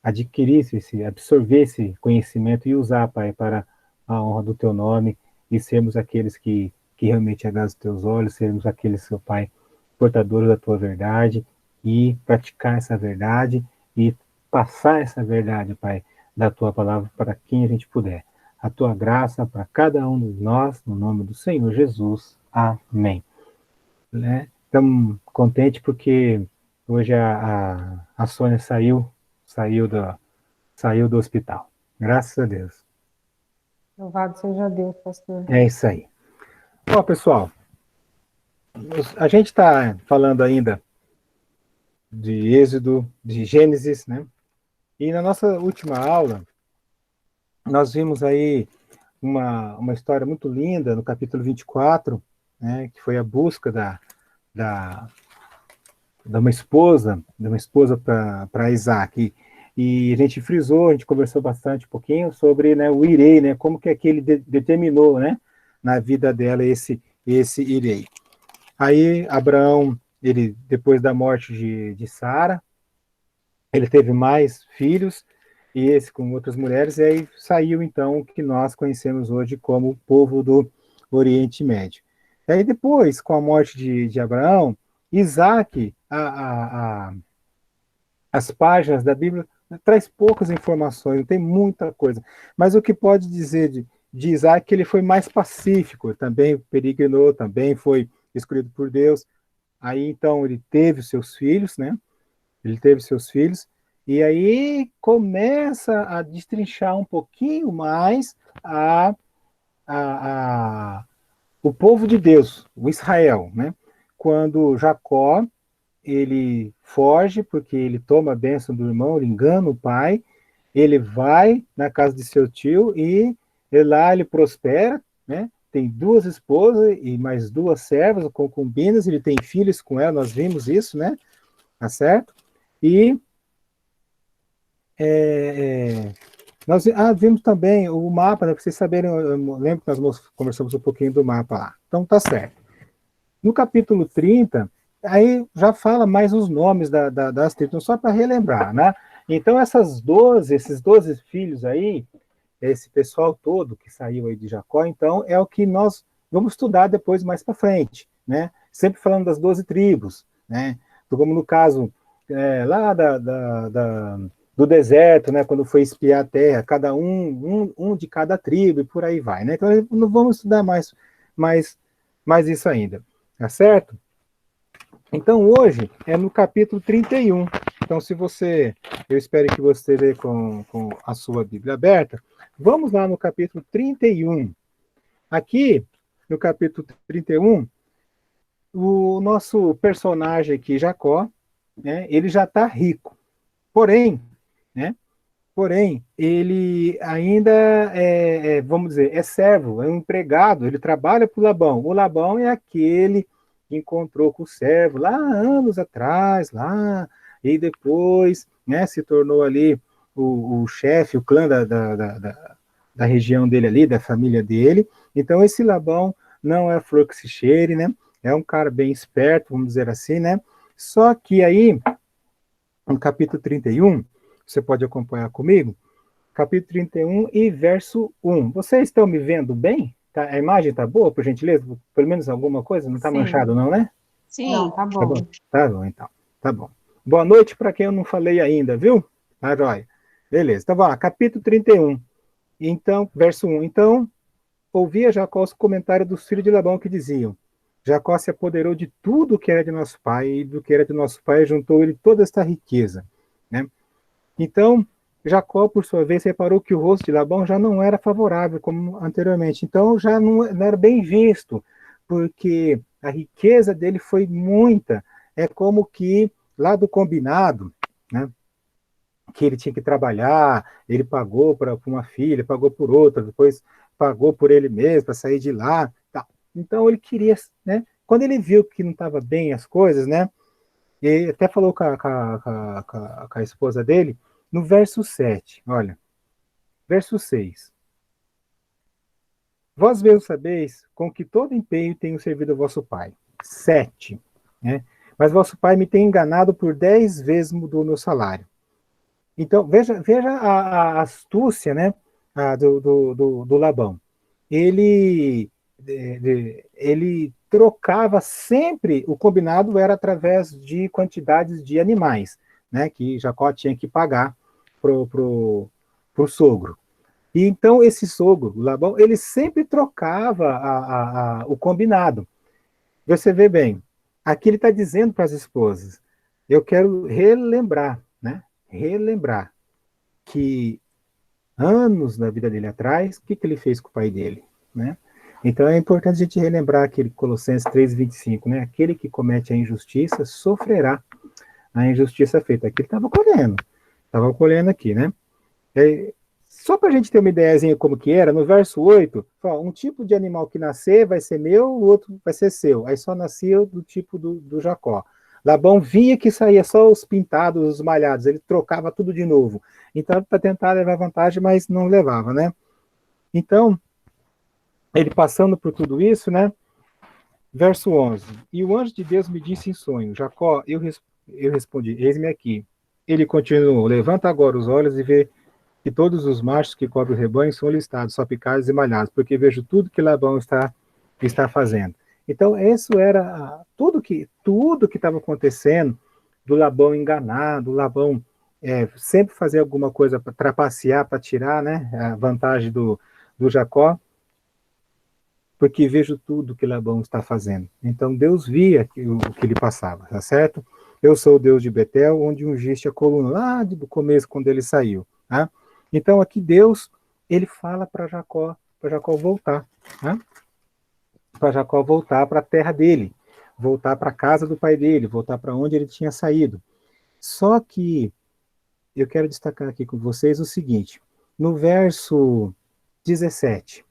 adquirisse, absorvesse esse conhecimento e usar, Pai, para a honra do Teu nome e sermos aqueles que realmente agradam os Teus olhos, sermos aqueles, seu Pai, portadores da Tua verdade e praticar essa verdade e passar essa verdade, Pai, da Tua palavra para quem a gente puder. A Tua graça para cada um de nós, no nome do Senhor Jesus. Amém. Né? Estamos contentes porque hoje a Sônia saiu do hospital. Graças a Deus. Louvado seja Deus, pastor. É isso aí. Ó, pessoal, a gente está falando ainda de Êxodo, de Gênesis, né? E na nossa última aula, nós vimos aí uma história muito linda no capítulo 24, né? Que foi a busca da, de uma esposa para Isaac. E a gente frisou, a gente conversou bastante um pouquinho sobre, né, o Irei, né, como que aquele determinou, né, na vida dela esse Irei. Aí Abraão, ele depois da morte de Sara, ele teve mais filhos, e esse com outras mulheres, e aí saiu então o que nós conhecemos hoje como o povo do Oriente Médio. E aí depois, com a morte de Abraão, Isaac, as páginas da Bíblia traz poucas informações, não tem muita coisa. Mas o que pode dizer de Isaac é que ele foi mais pacífico, também peregrinou, também foi escolhido por Deus. Aí então ele teve os seus filhos, né? Ele teve seus filhos, e aí começa a destrinchar um pouquinho mais a, o povo de Deus, o Israel, né? Quando Jacó ele foge porque ele toma a bênção do irmão, ele engana o pai, ele vai na casa de seu tio e lá ele prospera, né? Tem duas esposas e mais duas servas, concubinas, ele tem filhos com ela, nós vimos isso, né? Tá certo? E nós vimos também o mapa, né, para vocês saberem, eu lembro que nós conversamos um pouquinho do mapa lá. Então tá certo. No capítulo 30, aí já fala mais os nomes das tribos, só para relembrar, né? Então esses 12 filhos aí, esse pessoal todo que saiu aí de Jacó, então é o que nós vamos estudar depois mais para frente, né? Sempre falando das 12 tribos, né? Então, como no caso lá do deserto, né? Quando foi espiar a terra, cada um de cada tribo e por aí vai, né? Então não vamos estudar mais isso ainda, tá certo? Então hoje é no capítulo 31. Então eu espero que você esteja com a sua Bíblia aberta. Vamos lá no capítulo 31. Aqui, no capítulo 31, o nosso personagem aqui, Jacó, né, ele já está rico. Porém, né, ele ainda vamos dizer, é servo, é um empregado, ele trabalha para o Labão. O Labão é aquele que encontrou com o servo lá anos atrás, lá, e depois, né, se tornou ali o chefe, o clã da região dele ali, da família dele. Então, esse Labão não é flor que se cheire, né? É um cara bem esperto, vamos dizer assim, né? Só que aí, no capítulo 31, você pode acompanhar comigo, capítulo 31 e verso 1. Vocês estão me vendo bem? Tá, a imagem está boa, por gentileza? Pelo menos alguma coisa? Não está manchado, não, né? Não, Sim. tá Tá bom. bom. Tá bom, então. Tá bom. Boa noite para quem eu não falei ainda, viu? Tá, joia. Beleza. Então, vamos lá. Capítulo 31. Então, verso 1. Então, ouvia Jacó os comentários dos filhos de Labão que diziam: Jacó se apoderou de tudo que era de nosso pai, e do que era de nosso pai juntou ele toda esta riqueza, né? Então, Jacó, por sua vez, reparou que o rosto de Labão já não era favorável como anteriormente. Então, já não era bem visto, porque a riqueza dele foi muita. É como que lá do combinado, né, que ele tinha que trabalhar, ele pagou para uma filha, pagou por outra, depois pagou por ele mesmo para sair de lá. Tá. Então, ele queria, né? Quando ele viu que não estava bem as coisas, né? Ele até falou com a esposa dele, no verso 7, olha, verso 6. Vós mesmos sabeis com que todo empenho tenho servido ao vosso pai. 7. Né? Mas vosso pai me tem enganado por 10 vezes mudou meu salário. Então, veja a astúcia, né, do Labão. Ele, ele trocava sempre, o combinado era através de quantidades de animais, né, que Jacó tinha que pagar pro sogro. E então esse sogro, o Labão, ele sempre trocava o combinado. Você vê bem, aqui ele está dizendo para as esposas, eu quero relembrar, né, relembrar que anos na vida dele atrás, o que, que ele fez com o pai dele, né? Então é importante a gente relembrar aquele Colossenses 3:25, né? Aquele que comete a injustiça sofrerá a injustiça feita. Aqui ele estava colhendo aqui, né? É, só para a gente ter uma ideiazinha como que era, no verso 8, fala, um tipo de animal que nascer vai ser meu, o outro vai ser seu. Aí só nascia do tipo do Jacó. Labão via que saía só os pintados, os malhados, ele trocava tudo de novo. Então, para tentar levar vantagem, mas não levava, né? Então, ele passando por tudo isso, né? Verso 11. E o anjo de Deus me disse em sonho, Jacó, eu respondi, eis-me aqui. Ele continuou, levanta agora os olhos e vê que todos os machos que cobrem o rebanho são listados, só picados e malhados, porque vejo tudo que Labão está fazendo. Então, isso era tudo que estava acontecendo, do Labão enganar, do Labão sempre fazer alguma coisa para trapacear, para tirar, né, a vantagem do Jacó, porque vejo tudo que Labão está fazendo. Então, Deus via o que ele passava, tá certo? Eu sou o Deus de Betel, onde ungiste a coluna, lá do começo, quando ele saiu, tá? Então, aqui Deus, ele fala para Jacó voltar, tá? Para Jacó voltar para a terra dele, voltar para a casa do pai dele, voltar para onde ele tinha saído. Só que eu quero destacar aqui com vocês o seguinte, no verso 17,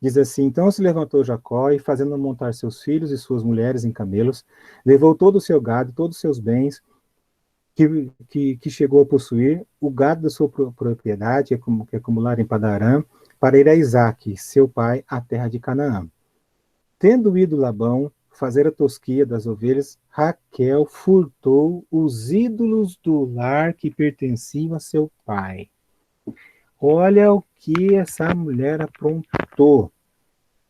diz assim, então se levantou Jacó e fazendo montar seus filhos e suas mulheres em camelos, levou todo o seu gado, todos os seus bens, que chegou a possuir, o gado da sua propriedade, que acumularam em Padarã, para ir a Isaque, seu pai, à terra de Canaã. Tendo ido Labão fazer a tosquia das ovelhas, Raquel furtou os ídolos do lar que pertenciam a seu pai. Olha o que essa mulher aprontou,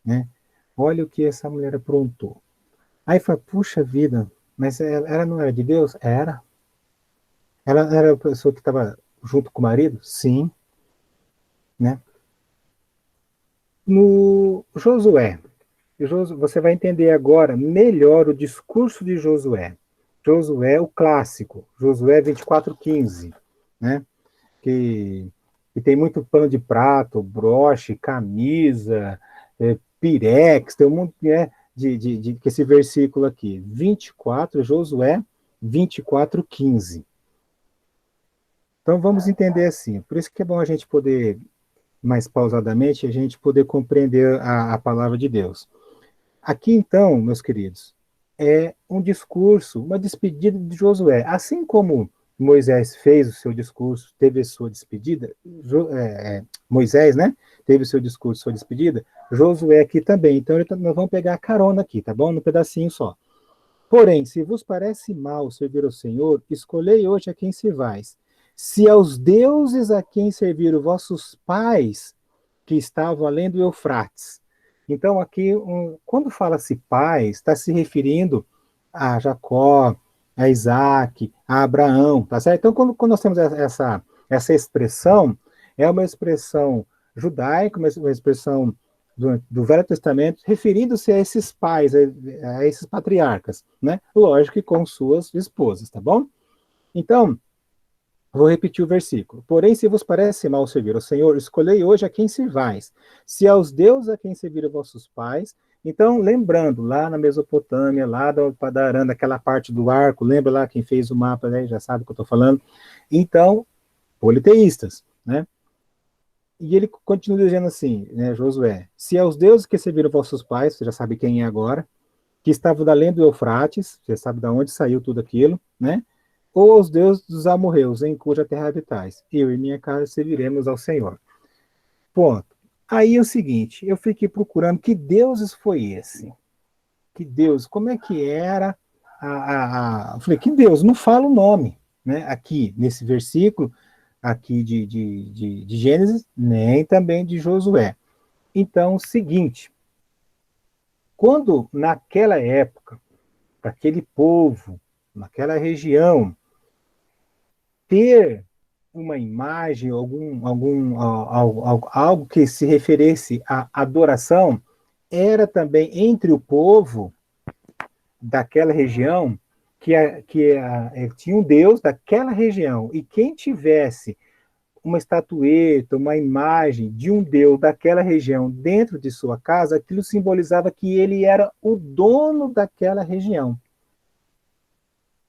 né? Olha o que essa mulher aprontou. Aí fala, puxa vida, mas ela não era de Deus? Era. Ela era a pessoa que estava junto com o marido? Sim, né? No Josué, você vai entender agora melhor o discurso de Josué. Josué, o clássico, Josué 24:15, né? Que, que tem muito pano de prato, broche, camisa, pirex, tem um monte, né, de esse versículo aqui. 24, Josué 24:15. Então vamos entender assim. Por isso que é bom a gente poder, mais pausadamente, a gente poder compreender a palavra de Deus. Aqui então, meus queridos, é um discurso, uma despedida de Josué. Assim como Moisés fez o seu discurso, teve a sua despedida, Moisés, né, teve o seu discurso, sua despedida, Josué aqui também. Então nós vamos pegar a carona aqui, tá bom? No pedacinho só. Porém, se vos parece mal servir ao Senhor, escolhei hoje a quem servais. Se aos deuses a quem serviram vossos pais, que estavam além do Eufrates. Então, aqui, quando fala-se pais, está se referindo a Jacó, a Isaac, a Abraão, tá certo? Então, quando nós temos essa expressão, é uma expressão judaica, uma expressão do Velho Testamento, referindo-se a esses pais, a esses patriarcas, né? Lógico que com suas esposas, tá bom? Então, vou repetir o versículo. Porém, se vos parece mal servir ao Senhor, escolhei hoje a quem servais. Se aos deuses a quem serviram vossos pais. Então, lembrando, lá na Mesopotâmia, lá da Padarã, aquela parte do arco, lembra lá quem fez o mapa, né, já sabe o que eu estou falando. Então, politeístas, né? E ele continua dizendo assim, né, Josué, se aos deuses que serviram vossos pais, você já sabe quem é agora, que estavam da além do Eufrates, você sabe de onde saiu tudo aquilo, né? Ou aos deuses dos amorreus, em cuja terra habitais. Eu e minha casa serviremos ao Senhor. Ponto. Aí é o seguinte, eu fiquei procurando que deuses foi esse? Que Deus, como é que era eu falei, que Deus? Não fala o nome. né, aqui nesse versículo aqui de Gênesis, nem também de Josué. Então, o seguinte, quando naquela época, aquele povo, naquela região, ter uma imagem, algo que se referisse à adoração, era também entre o povo daquela região tinha um Deus daquela região, e quem tivesse uma estatueta, uma imagem de um Deus daquela região dentro de sua casa, aquilo simbolizava que ele era o dono daquela região.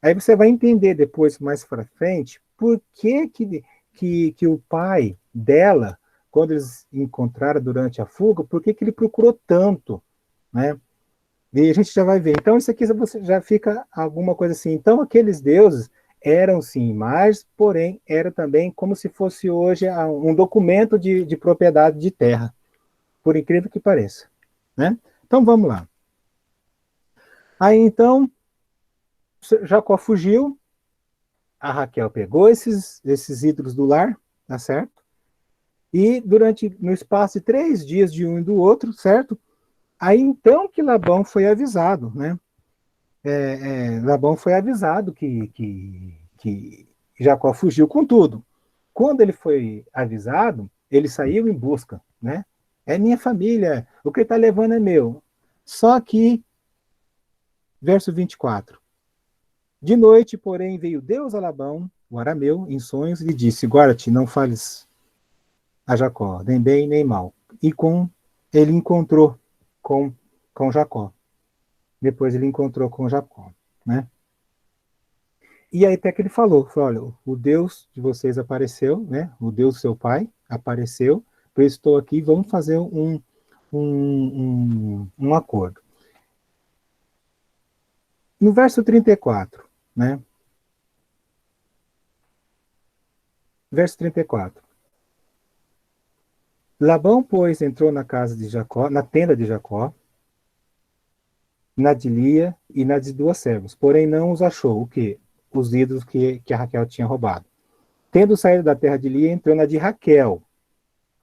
Aí você vai entender depois, mais para frente, por que o pai dela, quando eles encontraram durante a fuga, por que ele procurou tanto, né? E a gente já vai ver. Então, isso aqui você já fica alguma coisa assim. Então, aqueles deuses eram, sim, imagens, porém, era também como se fosse hoje um documento de propriedade de terra, por incrível que pareça, né? Então, vamos lá. Aí, então, Jacó fugiu, a Raquel pegou esses ídolos do lar, tá certo? E no espaço de 3 dias de um e do outro, certo? Aí então que Labão foi avisado, né? Labão foi avisado que Jacó fugiu com tudo. Quando ele foi avisado, ele saiu em busca, né? É minha família, o que está levando é meu. Só que, verso 24. De noite, porém, veio Deus a Labão, o arameu, em sonhos, e disse: guarda-te, não fales a Jacó, nem bem nem mal. E ele encontrou com Jacó. Depois ele encontrou com Jacó, né? E aí até que ele falou, olha, o Deus de vocês apareceu, né? O Deus do seu pai apareceu, eu estou aqui, vamos fazer um acordo. No verso 34, né? Verso 34. Labão, pois, entrou na casa de Jacó, na tenda de Jacó, na de Lia e na de 2 servas, porém não os achou, o quê? Os ídolos que a Raquel tinha roubado. Tendo saído da terra de Lia, entrou na de Raquel.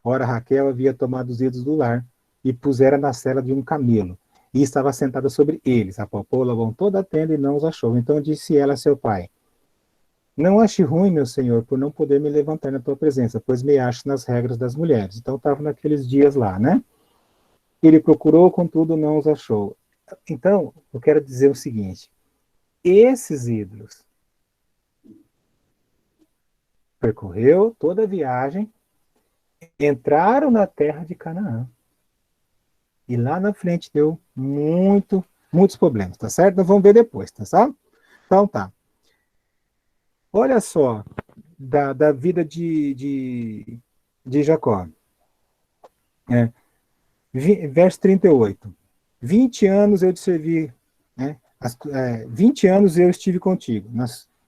Ora, Raquel havia tomado os ídolos do lar e pusera na cela de um camelo, e estava sentada sobre eles. Apalpou Labão toda a tenda e não os achou. Então disse ela a seu pai: não ache ruim, meu senhor, por não poder me levantar na tua presença, pois me acho nas regras das mulheres. Então estava naqueles dias lá, né? Ele procurou, contudo não os achou. Então, eu quero dizer o seguinte: esses ídolos percorreu toda a viagem, entraram na terra de Canaã. E lá na frente deu muitos problemas, tá certo? Nós vamos ver depois, tá certo? Então tá. Olha só, da vida de Jacó. Verso 38. 20 anos eu te servi, né? 20 anos eu estive contigo.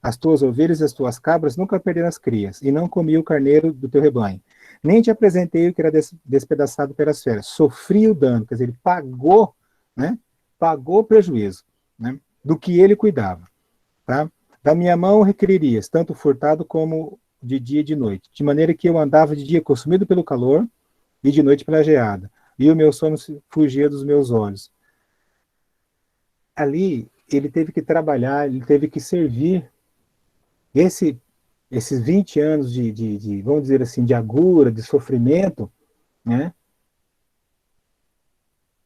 As tuas ovelhas e as tuas cabras nunca perderam as crias, e não comi o carneiro do teu rebanho. Nem te apresentei o que era despedaçado pelas feras. Sofri o dano, quer dizer, ele pagou, né? Pagou o prejuízo, né? Do que ele cuidava, tá? Da minha mão requererias, tanto furtado como de dia e de noite, de maneira que eu andava de dia consumido pelo calor e de noite pela geada, e o meu sono fugia dos meus olhos. Ali, ele teve que trabalhar, ele teve que servir esses 20 anos vamos dizer assim, de agura, de sofrimento, né?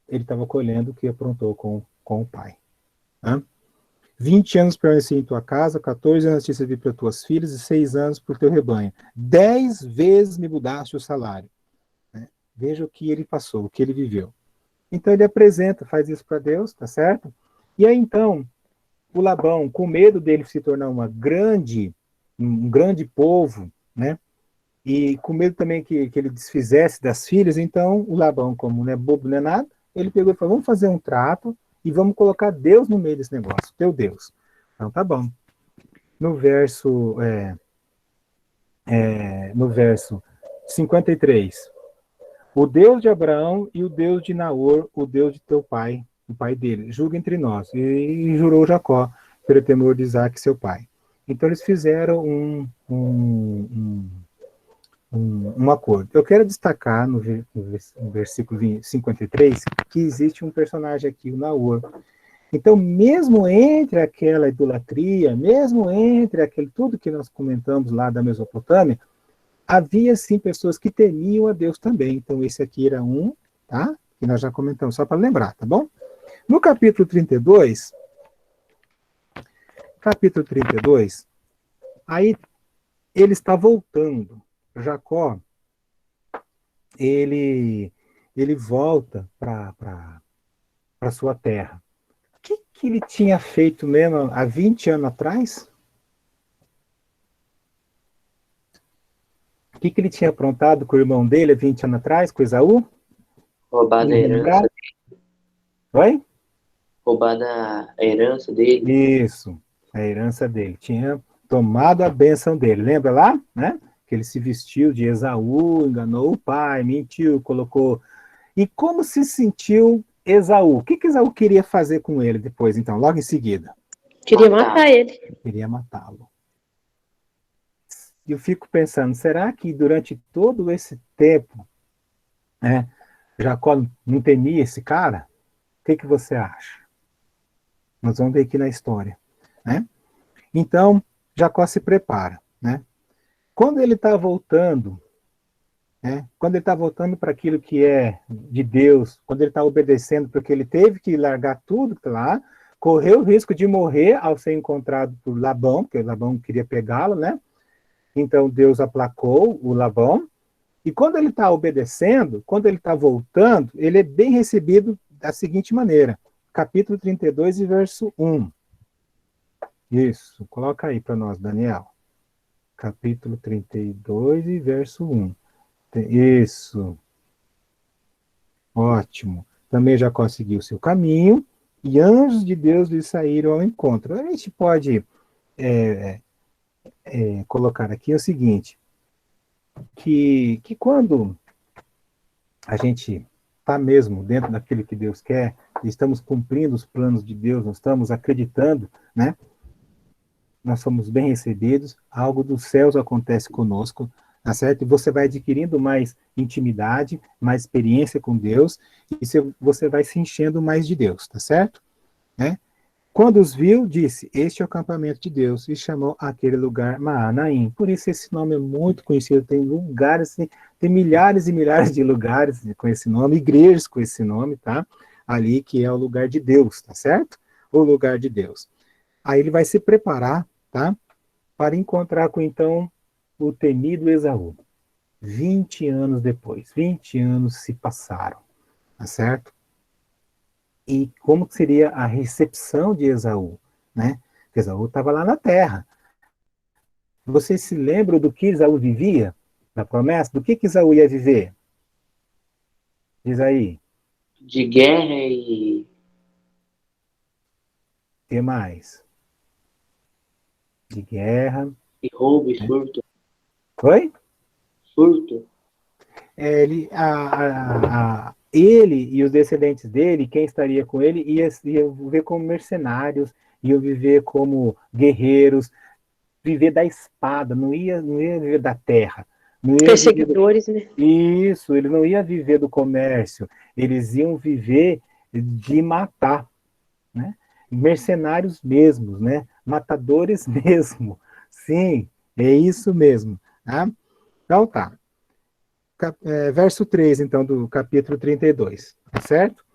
Ele estava colhendo o que aprontou com o pai. Né? 20 anos permaneci em tua casa, 14 anos te servi para tuas filhas e 6 anos para o teu rebanho. 10 vezes me mudaste o salário. Né? Veja o que ele passou, o que ele viveu. Então ele apresenta, faz isso para Deus, tá certo? E aí então, o Labão, com medo dele se tornar um grande povo, né? E com medo também que ele desfizesse das filhas, então o Labão, como não é bobo, não é nada, ele pegou e falou: vamos fazer um trato e vamos colocar Deus no meio desse negócio, teu Deus. Então tá bom. No verso 53, o Deus de Abraão e o Deus de Naor, o Deus de teu pai, o pai dele, julga entre nós. E jurou Jacó pelo temor de Isaac, seu pai. Então eles fizeram um acordo. Eu quero destacar no versículo 53 que existe um personagem aqui, o Naor. Então, mesmo entre aquela idolatria, mesmo entre aquele tudo que nós comentamos lá da Mesopotâmia, havia sim pessoas que temiam a Deus também. Então, esse aqui era um, tá? Que nós já comentamos, só para lembrar, tá bom? No capítulo 32, aí ele está voltando. Jacó, ele volta para sua terra. O que ele tinha feito mesmo há 20 anos atrás? O que ele tinha aprontado com o irmão dele há 20 anos atrás, com Esaú? Roubada a Lembrar? herança, Oi? roubada a herança dele. Isso, a herança dele. Tinha tomado a bênção dele. Lembra lá? Né? Que ele se vestiu de Esaú, enganou o pai, mentiu, colocou. E como se sentiu Esaú? O que Esaú queria fazer com ele depois, então, logo em seguida? Queria matar ele. Queria matá-lo. E eu fico pensando, será que durante todo esse tempo, né, Jacó não temia esse cara? O que você acha? Nós vamos ver aqui na história, né? Então, Jacó se prepara, né? Quando ele está voltando, né? Quando ele está voltando para aquilo que é de Deus, quando ele está obedecendo, porque ele teve que largar tudo lá, correu o risco de morrer ao ser encontrado por Labão, porque Labão queria pegá-lo, né? Então Deus aplacou o Labão, e quando ele está obedecendo, quando ele está voltando, ele é bem recebido da seguinte maneira, capítulo 32 e verso 1. Isso, coloca aí para nós, Daniel. Capítulo 32 e verso 1. Isso. Ótimo. Também já conseguiu o seu caminho, e anjos de Deus lhe saíram ao encontro. A gente pode colocar aqui o seguinte, que quando a gente está mesmo dentro daquilo que Deus quer, estamos cumprindo os planos de Deus, nós estamos acreditando, né? Nós somos bem recebidos, algo dos céus acontece conosco, tá certo? E você vai adquirindo mais intimidade, mais experiência com Deus, e você vai se enchendo mais de Deus, tá certo? Né? Quando os viu, disse, este é o acampamento de Deus, e chamou aquele lugar Maanaim. Por isso esse nome é muito conhecido, tem lugares, tem milhares e milhares de lugares com esse nome, igrejas com esse nome, tá? Ali que é o lugar de Deus, tá certo? O lugar de Deus. Aí ele vai se preparar, tá? Para encontrar com, então, o temido Esaú. 20 anos depois, 20 anos se passaram, tá certo? E como seria a recepção de Esaú, né? Esaú estava lá na terra. Você se lembra do que Esaú vivia? Da promessa? Do que Esaú ia viver? Diz aí. De guerra e... O que mais? De guerra. E roubo e furto. Oi? Furto. Ele e os descendentes dele, quem estaria com ele, ia viver como mercenários, ia viver como guerreiros, viver da espada, não ia viver da terra. Não ia Perseguidores, né? Isso, ele não ia viver do comércio, eles iam viver de matar, né? Mercenários mesmos, né? Matadores mesmo. Sim, é isso mesmo. Tá? Então tá. Verso 3, então, do capítulo 32, tá certo?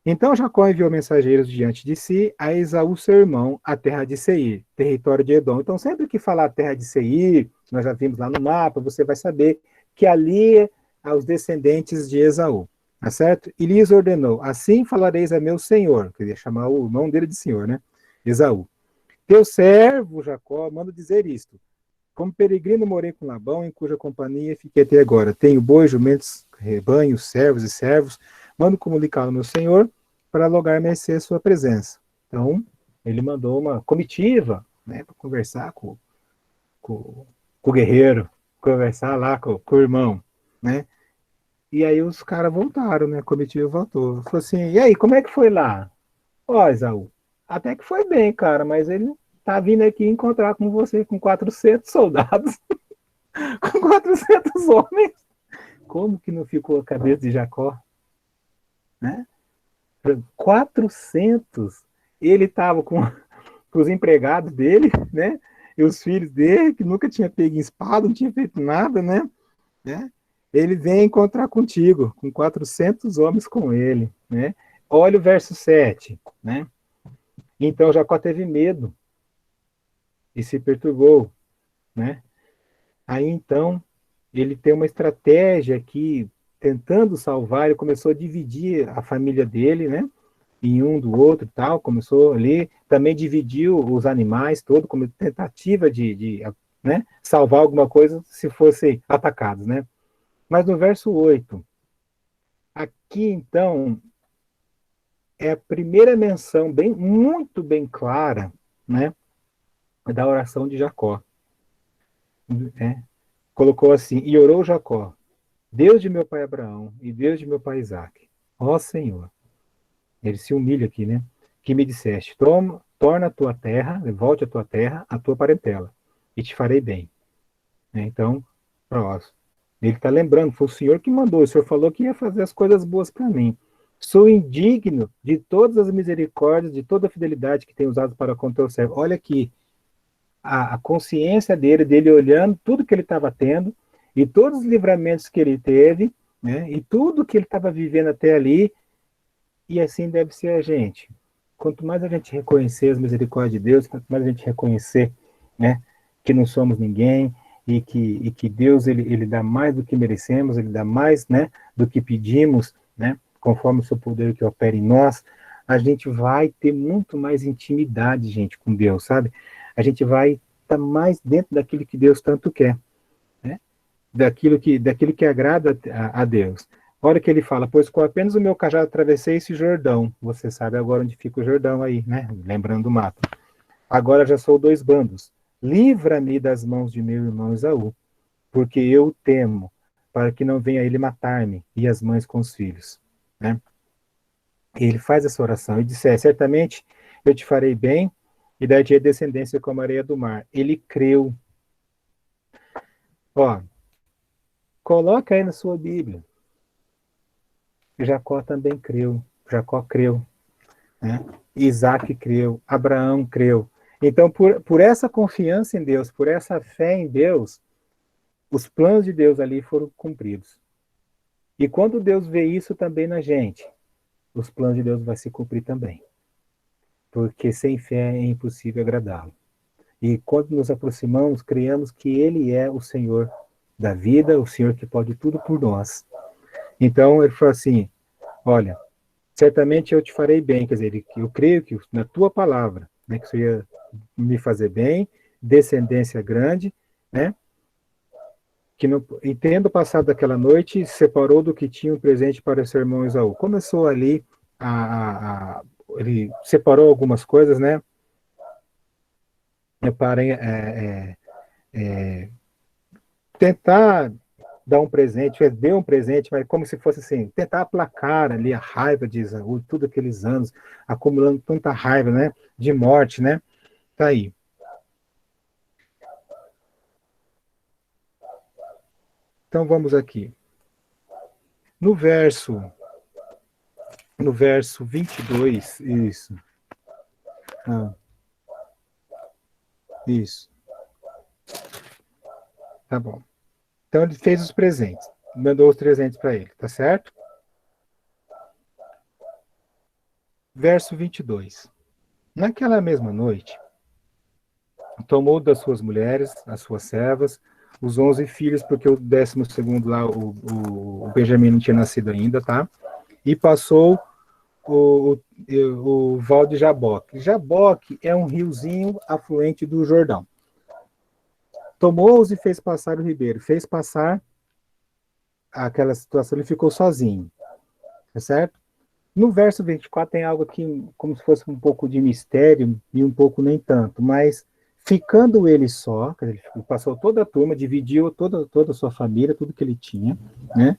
Então Jacó enviou mensageiros diante de si a Esaú, seu irmão, a terra de Seir, território de Edom. Então, sempre que falar terra de Seir, nós já vimos lá no mapa, você vai saber que ali é aos descendentes de Esaú, tá certo? E lhes ordenou, assim falareis a meu senhor, queria chamar o irmão dele de senhor, né? Esaú. Teu servo, Jacó, manda dizer isto. Como peregrino morei com Labão, em cuja companhia fiquei até agora. Tenho bois, jumentos, rebanhos, servos e servos. Mando comunicá-lo ao meu senhor para logar mercê a sua presença. Então, ele mandou uma comitiva, né, para conversar com o guerreiro, conversar lá com o irmão, né? E aí os caras voltaram, né? A comitiva voltou. Falou assim, e aí, como é que foi lá? Ó, Esaú, até que foi bem, cara, mas ele tá vindo aqui encontrar com você com 400 soldados, com 400 homens. Como que não ficou a cabeça de Jacó? Né? 400. Ele estava com os empregados dele, né? E os filhos dele, que nunca tinha pego em espada, não tinha feito nada, né? Ele vem encontrar contigo, com 400 homens com ele, né? Olha o verso 7, né? Então Jacó teve medo e se perturbou, né? Aí então ele tem uma estratégia aqui, tentando salvar, ele começou a dividir a família dele, né? Em um do outro e tal, começou ali, também dividiu os animais todo, como tentativa de né, salvar alguma coisa se fossem atacados, né? Mas no verso 8, aqui então, é a primeira menção muito bem clara, né, da oração de Jacó. Né? Colocou assim, e orou Jacó, Deus de meu pai Abraão e Deus de meu pai Isaque, ó Senhor, ele se humilha aqui, né, que me disseste, torna a tua terra, volte a tua terra, a tua parentela, e te farei bem. Então, próximo. Ele está lembrando, foi o Senhor que mandou, o Senhor falou que ia fazer as coisas boas para mim. Sou indigno de todas as misericórdias, de toda a fidelidade que tem usado para com o teu servo. Olha aqui, a consciência dele olhando tudo que ele estava tendo, e todos os livramentos que ele teve, né, e tudo que ele estava vivendo até ali, e assim deve ser a gente. Quanto mais a gente reconhecer as misericórdias de Deus, quanto mais a gente reconhecer, né, que não somos ninguém, e que Deus ele dá mais do que merecemos, ele dá mais, né, do que pedimos, né, conforme o seu poder que opera em nós, a gente vai ter muito mais intimidade, gente, com Deus, sabe? A gente vai estar mais dentro daquilo que Deus tanto quer, né? Daquilo que agrada a Deus. A hora que ele fala, pois com apenas o meu cajado atravessei esse Jordão, você sabe agora onde fica o Jordão aí, né? Lembrando o mapa. Agora já sou 2 bandos. Livra-me das mãos de meu irmão Esaú, porque eu temo, para que não venha ele matar-me e as mães com os filhos. Né? E ele faz essa oração e disse, certamente eu te farei bem e dar-te descendência como a areia do mar. Ele creu. Ó, coloca aí na sua Bíblia. Jacó também creu. Jacó creu. Né? Isaac creu. Abraão creu. Então, por essa confiança em Deus, por essa fé em Deus, os planos de Deus ali foram cumpridos. E quando Deus vê isso também na gente, os planos de Deus vão se cumprir também. Porque sem fé é impossível agradá-lo. E quando nos aproximamos, criamos que Ele é o Senhor da vida, o Senhor que pode tudo por nós. Então, ele falou assim, olha, certamente eu te farei bem, quer dizer, eu creio que na tua palavra, né, que isso ia me fazer bem, descendência grande, né, que não, e tendo passado aquela noite, separou do que tinha um presente para o seu irmão Esaú. Começou ali, ele separou algumas coisas, né, para tentar dar um presente, deu um presente, mas como se fosse assim, tentar aplacar ali a raiva de Esaú, tudo aqueles anos, acumulando tanta raiva, né, de morte, né, tá aí. Então vamos aqui. No verso 22, isso. Isso. Tá bom. Então ele fez os presentes, mandou os presentes para ele, tá certo? Verso 22. Naquela mesma noite, tomou das suas mulheres, as suas servas, os 11 filhos, porque o 12º lá, o Benjamim não tinha nascido ainda, tá? E passou o val de Jaboque. Jaboque é um riozinho afluente do Jordão. Tomou-os e fez passar o ribeiro. Fez passar aquela situação, ele ficou sozinho. Tá certo? No verso 24 tem algo aqui como se fosse um pouco de mistério e um pouco nem tanto, mas ficando ele só, ele passou toda a turma, dividiu toda a sua família, tudo que ele tinha, né?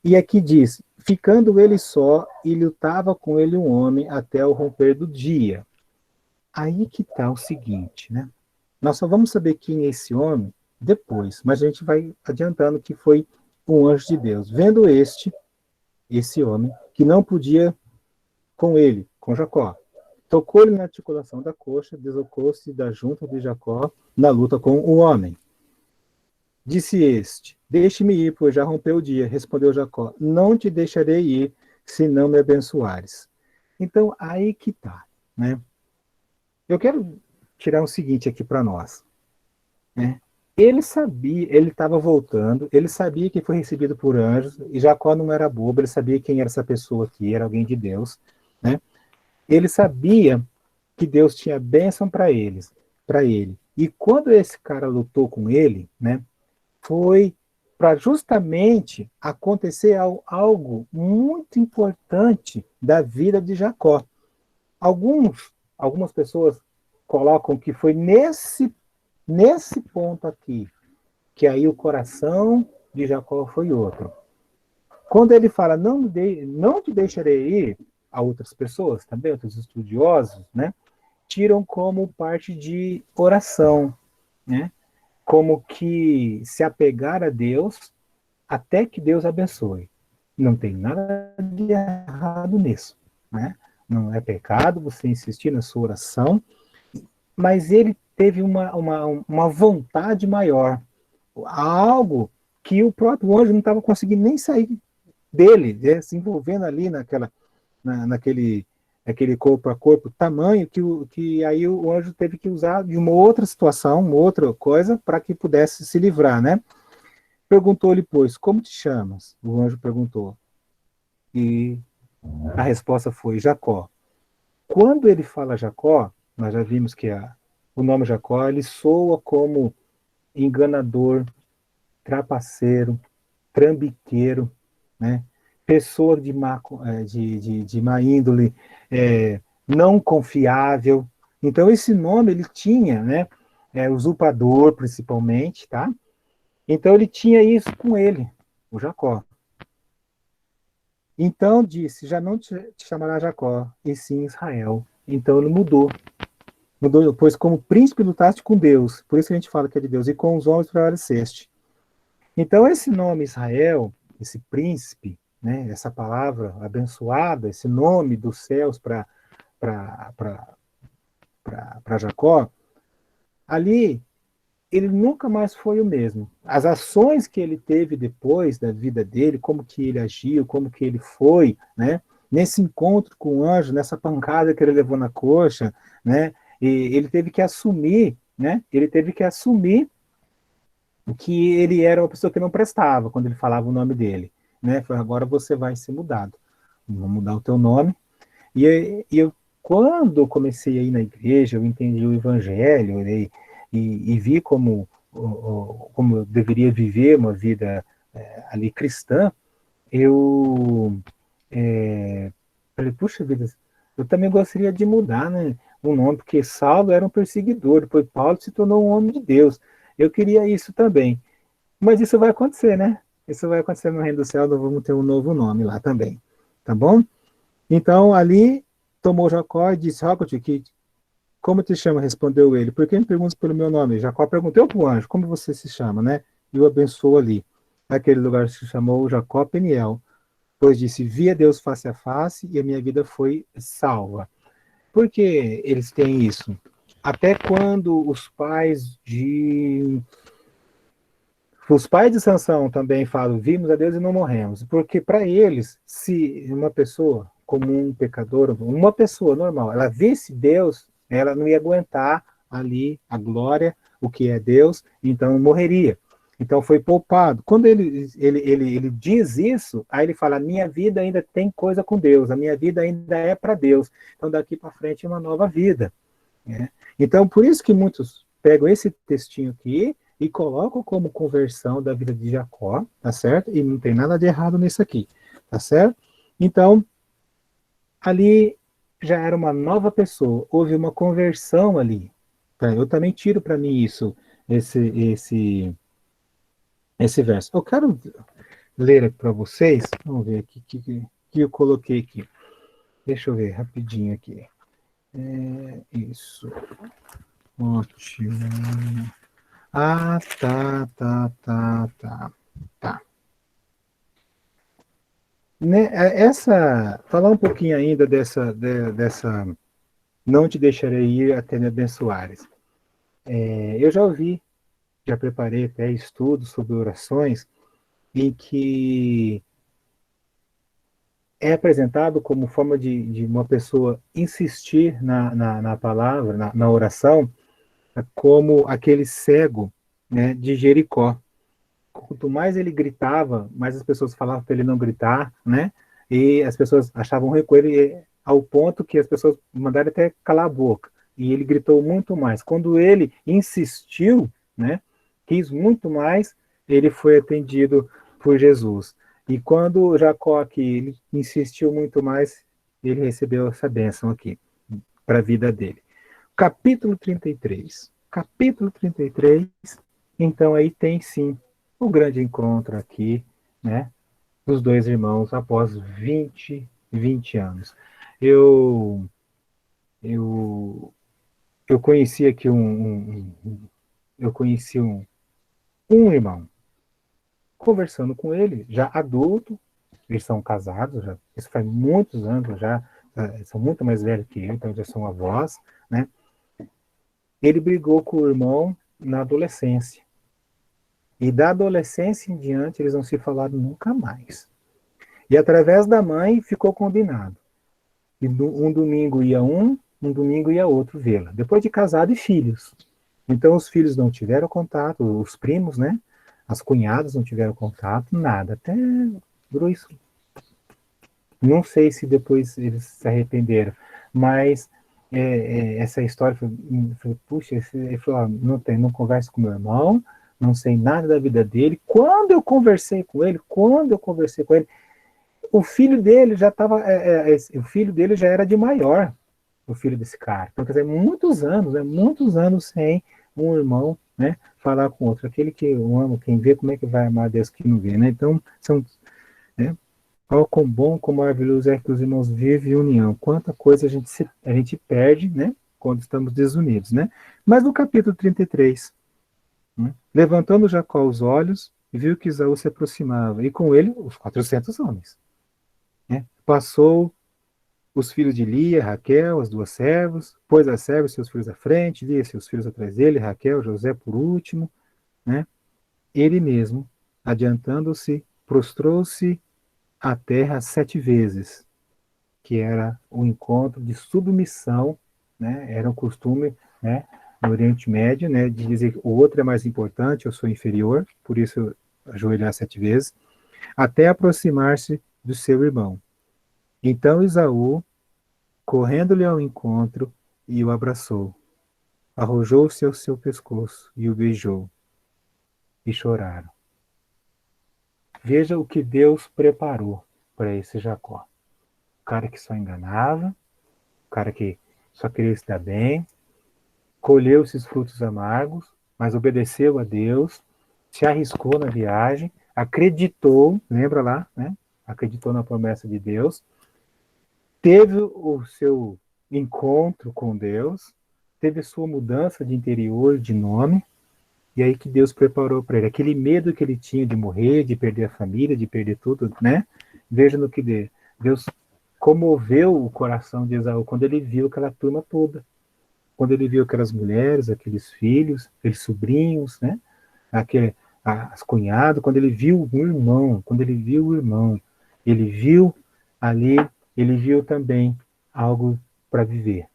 E aqui diz, ficando ele só, e lutava com ele um homem até o romper do dia. aí que está o seguinte, né? Nós só vamos saber quem é esse homem depois, mas a gente vai adiantando que foi um anjo de Deus. Vendo esse homem, que não podia com ele, com Jacó, tocou-lhe na articulação da coxa, deslocou-se da junta de Jacó na luta com o homem. Disse este: deixe-me ir, pois já rompeu o dia. Respondeu Jacó: não te deixarei ir, se não me abençoares. Então, aí que está, né? Eu quero tirar o seguinte aqui para nós, né? Ele sabia, ele estava voltando, ele sabia que foi recebido por anjos, e Jacó não era bobo, ele sabia quem era essa pessoa aqui, era alguém de Deus, né? Ele sabia que Deus tinha bênção para ele. E quando esse cara lutou com ele, né, foi para justamente acontecer algo muito importante da vida de Jacó. Algumas pessoas colocam que foi nesse ponto aqui, que aí o coração de Jacó foi outro. Quando ele fala, não te deixarei ir, a outras pessoas, também outros estudiosos, né, tiram como parte de oração, né, como que se apegar a Deus até que Deus abençoe. Não tem nada de errado nisso, né? Não é pecado você insistir na sua oração, mas ele teve uma vontade maior, algo que o próprio anjo não estava conseguindo nem sair dele, né, se envolvendo ali naquele corpo a corpo, tamanho que aí o anjo teve que usar de uma outra situação, uma outra coisa, para que pudesse se livrar, né? Perguntou-lhe, pois, como te chamas? O anjo perguntou. E a resposta foi Jacó. Quando ele fala Jacó, nós já vimos que o nome Jacó, ele soa como enganador, trapaceiro, trambiqueiro, né? Pessoa de má índole, não confiável. Então, esse nome ele tinha, né? Usurpador, principalmente, tá? Então, ele tinha isso com ele, o Jacó. Então, disse, já não te chamará Jacó, e sim Israel. Então, ele mudou, pois como príncipe lutaste com Deus, por isso que a gente fala que é de Deus, e com os homens prevaleceste. Então, esse nome Israel, esse príncipe, né, essa palavra abençoada, esse nome dos céus para Jacó, ali ele nunca mais foi o mesmo. As ações que ele teve depois da vida dele, como que ele agiu, como que ele foi, né, nesse encontro com o anjo, nessa pancada que ele levou na coxa, né, e ele teve que assumir, né, que ele era uma pessoa que não prestava quando ele falava o nome dele, né? Foi, agora você vai ser mudado, vou mudar o teu nome. E eu, quando eu comecei a ir na igreja, eu entendi o evangelho, né? E vi como eu deveria viver uma vida ali cristã. Eu falei, puxa vida, eu também gostaria de mudar, né, o nome, porque Saulo era um perseguidor, depois Paulo se tornou um homem de Deus. Eu queria isso também. Mas isso vai acontecer, né? Isso vai acontecer no Reino do Céu, nós vamos ter um novo nome lá também. Tá bom? Então, ali, tomou Jacó e disse, Rocote, que como te chama? Respondeu ele. Por que me perguntas pelo meu nome? Jacó perguntou para o anjo, como você se chama, né? E o abençoou ali. Naquele lugar se chamou Jacó Peniel, pois disse, vi a Deus face a face e a minha vida foi salva. Por que eles têm isso? Até quando os pais de Sansão também falam, vimos a Deus e não morremos. Porque para eles, se uma pessoa comum, pecadora, uma pessoa normal, ela visse Deus, ela não ia aguentar ali a glória, o que é Deus, então morreria. Então foi poupado. Quando ele diz isso, aí ele fala, a minha vida ainda tem coisa com Deus, a minha vida ainda é para Deus. Então daqui para frente é uma nova vida. Né? Então por isso que muitos pegam esse textinho aqui e colocam como conversão da vida de Jacó, tá certo? E não tem nada de errado nisso aqui, tá certo? Então, ali já era uma nova pessoa, houve uma conversão ali. Tá? Eu também tiro para mim isso, esse verso. Eu quero ler aqui para vocês, vamos ver aqui que eu coloquei aqui. Deixa eu ver rapidinho aqui. Isso. Ótimo. Ah, tá. Né, falar um pouquinho ainda dessa não te deixarei ir até me abençoares. Eu já ouvi, já preparei até estudos sobre orações em que é apresentado como forma de uma pessoa insistir na palavra, na oração, como aquele cego, né, de Jericó. Quanto mais ele gritava, mais as pessoas falavam para ele não gritar, né? E as pessoas achavam ruim com ele ao ponto que as pessoas mandaram até calar a boca. E ele gritou muito mais. Quando ele insistiu, né, quis muito mais, ele foi atendido por Jesus. E quando Jacó aqui ele insistiu muito mais, ele recebeu essa bênção aqui para a vida dele. Capítulo 33. Capítulo 33, então aí tem sim o grande encontro aqui, né, dos dois irmãos após 20 anos. Eu, eu, eu conheci aqui eu conheci um irmão, conversando com ele, já adulto, eles são casados, já, isso faz muitos anos já, são muito mais velhos que eu, então já são avós, né? Ele brigou com o irmão na adolescência. E da adolescência em diante, eles não se falaram nunca mais. E através da mãe ficou combinado. E um domingo ia um domingo ia outro vê-la. Depois de casado e filhos. Então os filhos não tiveram contato, os primos, né? As cunhadas não tiveram contato, nada. Até durou isso. Não sei se depois eles se arrependeram, mas essa história foi, puxa, ele falou, não converso com meu irmão, não sei nada da vida dele. Quando eu conversei com ele, o filho dele já estava, o filho dele já era de maior, o filho desse cara. Então, quer dizer, muitos anos sem um irmão, né, falar com outro. Aquele que eu amo, quem vê, como é que vai amar Deus que não vê, né? Então, né, ó, quão bom, quão maravilhoso é que os irmãos vivem em união. Quanta coisa a gente perde, né, quando estamos desunidos, né? Mas no capítulo 33, né, levantando Jacó os olhos, viu que Esaú se aproximava, e com ele os 400 homens. Né? Passou os filhos de Lia, Raquel, as duas servas, pôs as servas seus filhos à frente, Lia seus filhos atrás dele, Raquel, José por último, né? Ele mesmo, adiantando-se, prostrou-se à terra 7 vezes, que era o encontro de submissão, né? Era um costume, né, no Oriente Médio, né, de dizer que o outro é mais importante, eu sou inferior, por isso ajoelhar 7 vezes, até aproximar-se do seu irmão. Então Esaú, correndo-lhe ao encontro, e o abraçou, arrojou-se ao seu pescoço e o beijou, e choraram. Veja o que Deus preparou para esse Jacó. O cara que só enganava, o cara que só queria se dar bem, colheu esses frutos amargos, mas obedeceu a Deus, se arriscou na viagem, acreditou, lembra lá, né? Acreditou na promessa de Deus, teve o seu encontro com Deus, teve sua mudança de interior, de nome, e aí que Deus preparou para ele. Aquele medo que ele tinha de morrer, de perder a família, de perder tudo, né? Veja no que Deus comoveu o coração de Esaú quando ele viu aquela turma toda. Quando ele viu aquelas mulheres, aqueles filhos, aqueles sobrinhos, né? As cunhadas, quando ele viu o irmão, ele viu ali, ele viu também algo para viver.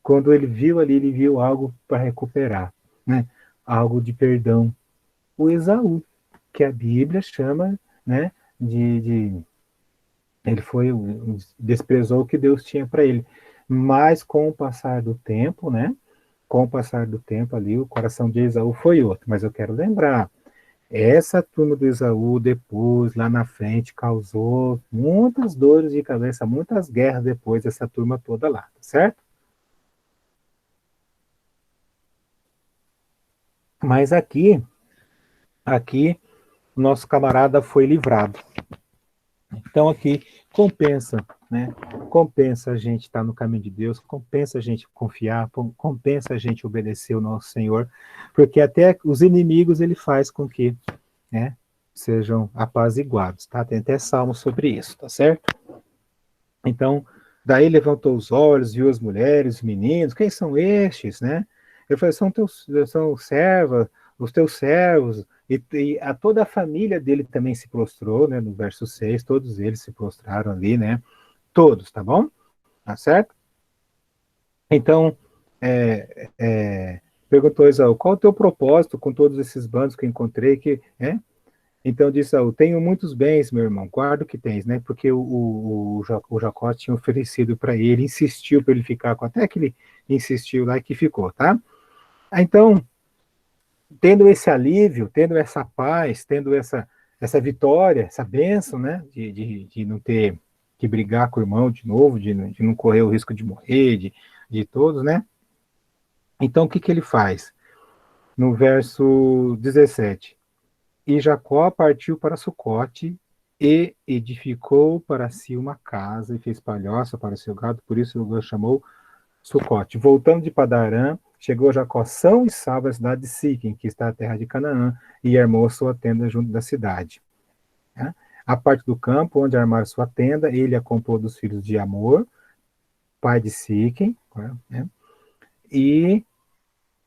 Quando ele viu ali, ele viu algo para recuperar, né? Algo de perdão. O Esaú, que a Bíblia chama, né, ele desprezou o que Deus tinha para ele. Mas com o passar do tempo, né? Com o passar do tempo ali, o coração de Esaú foi outro. Mas eu quero lembrar, essa turma do Esaú depois, lá na frente, causou muitas dores de cabeça, muitas guerras depois dessa turma toda lá, certo? Mas aqui, nosso camarada foi livrado. Então aqui compensa, né? Compensa a gente estar no caminho de Deus, compensa a gente confiar, compensa a gente obedecer o nosso Senhor, porque até os inimigos ele faz com que, né, sejam apaziguados, tá? Tem até salmo sobre isso, tá certo? Então, daí levantou os olhos, viu as mulheres, os meninos, quem são estes, né? Ele falou, são servas, os teus servos, e a toda a família dele também se prostrou, né? No verso 6, todos eles se prostraram ali, né? Todos, tá bom? Tá certo? Então, perguntou Esaú, qual o teu propósito com todos esses bandos que eu encontrei, Então disse Saul, tenho muitos bens, meu irmão, guarda o que tens, né? Porque o Jacó tinha oferecido para ele, insistiu para ele ficar com, até que ele insistiu lá e que ficou, tá? Então, tendo esse alívio, tendo essa paz, tendo essa vitória, essa bênção, né? De não ter que brigar com o irmão de novo, de não correr o risco de morrer, de todos, né? Então, o que ele faz? No verso 17, e Jacó partiu para Sucote e edificou para si uma casa e fez palhoça para seu gado, por isso o chamou Sucote. Voltando de Padarã, chegou Jacó são e salvo à cidade de Siquém, que está na terra de Canaã, e armou sua tenda junto da cidade. A parte do campo onde armaram sua tenda, ele a comprou dos filhos de Amor, pai de Siquém, e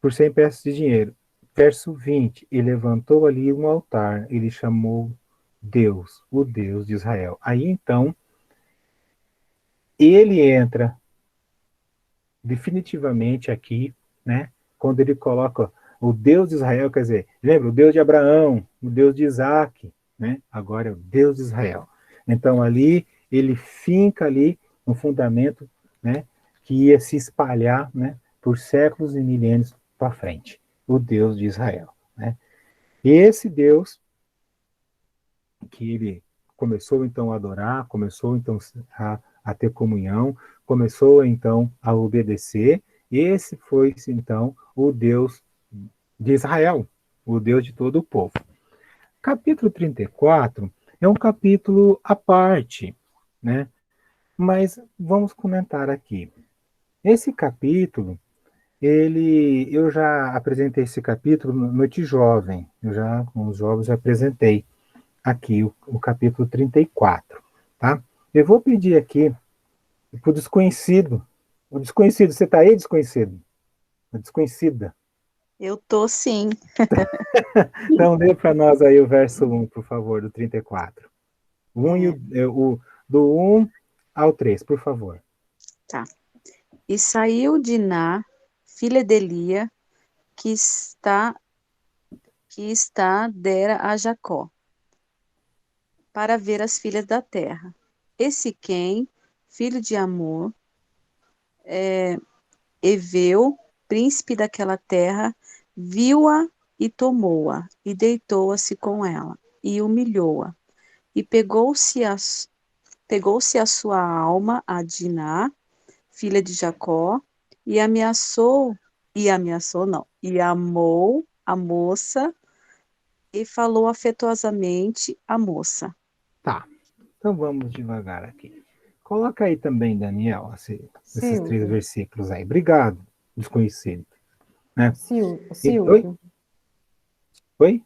por 100 peças de dinheiro. Verso 20, e levantou ali um altar, ele chamou Deus, o Deus de Israel. Aí então, ele entra definitivamente aqui, né? Quando ele coloca o Deus de Israel, quer dizer, lembra, o Deus de Abraão, o Deus de Isaac, né? Agora é o Deus de Israel. Então ali, ele finca ali um fundamento, né? Que ia se espalhar, né? Por séculos e milênios para frente. O Deus de Israel, né? E esse Deus que ele começou então a adorar, começou então a ter comunhão, começou então a obedecer, esse foi então o Deus de Israel, o Deus de todo o povo. Capítulo 34 é um capítulo à parte, né? Mas vamos comentar aqui. Esse capítulo, eu já apresentei esse capítulo no Noite Jovem, eu já com os jovens apresentei aqui o capítulo 34, tá? Eu vou pedir aqui para o desconhecido. O desconhecido, você está aí, desconhecido? A desconhecida. Eu tô sim. Então, lê para nós aí o verso 1, por favor, do 34. Do 1 ao 3, por favor. Tá. E saiu Diná, filha de Elia, que dera a Jacó, para ver as filhas da terra. E Siquém, filho de Amor, Eveu, príncipe daquela terra, viu-a e tomou-a, e deitou-se com ela, e humilhou-a. E pegou-se a sua alma a Diná, filha de Jacó, e amou a moça, e falou afetuosamente à moça. Tá, então vamos devagar aqui. Coloca aí também, Daniel, esses 3 versículos aí. Obrigado, desconhecido. Né? Silvio. Oi?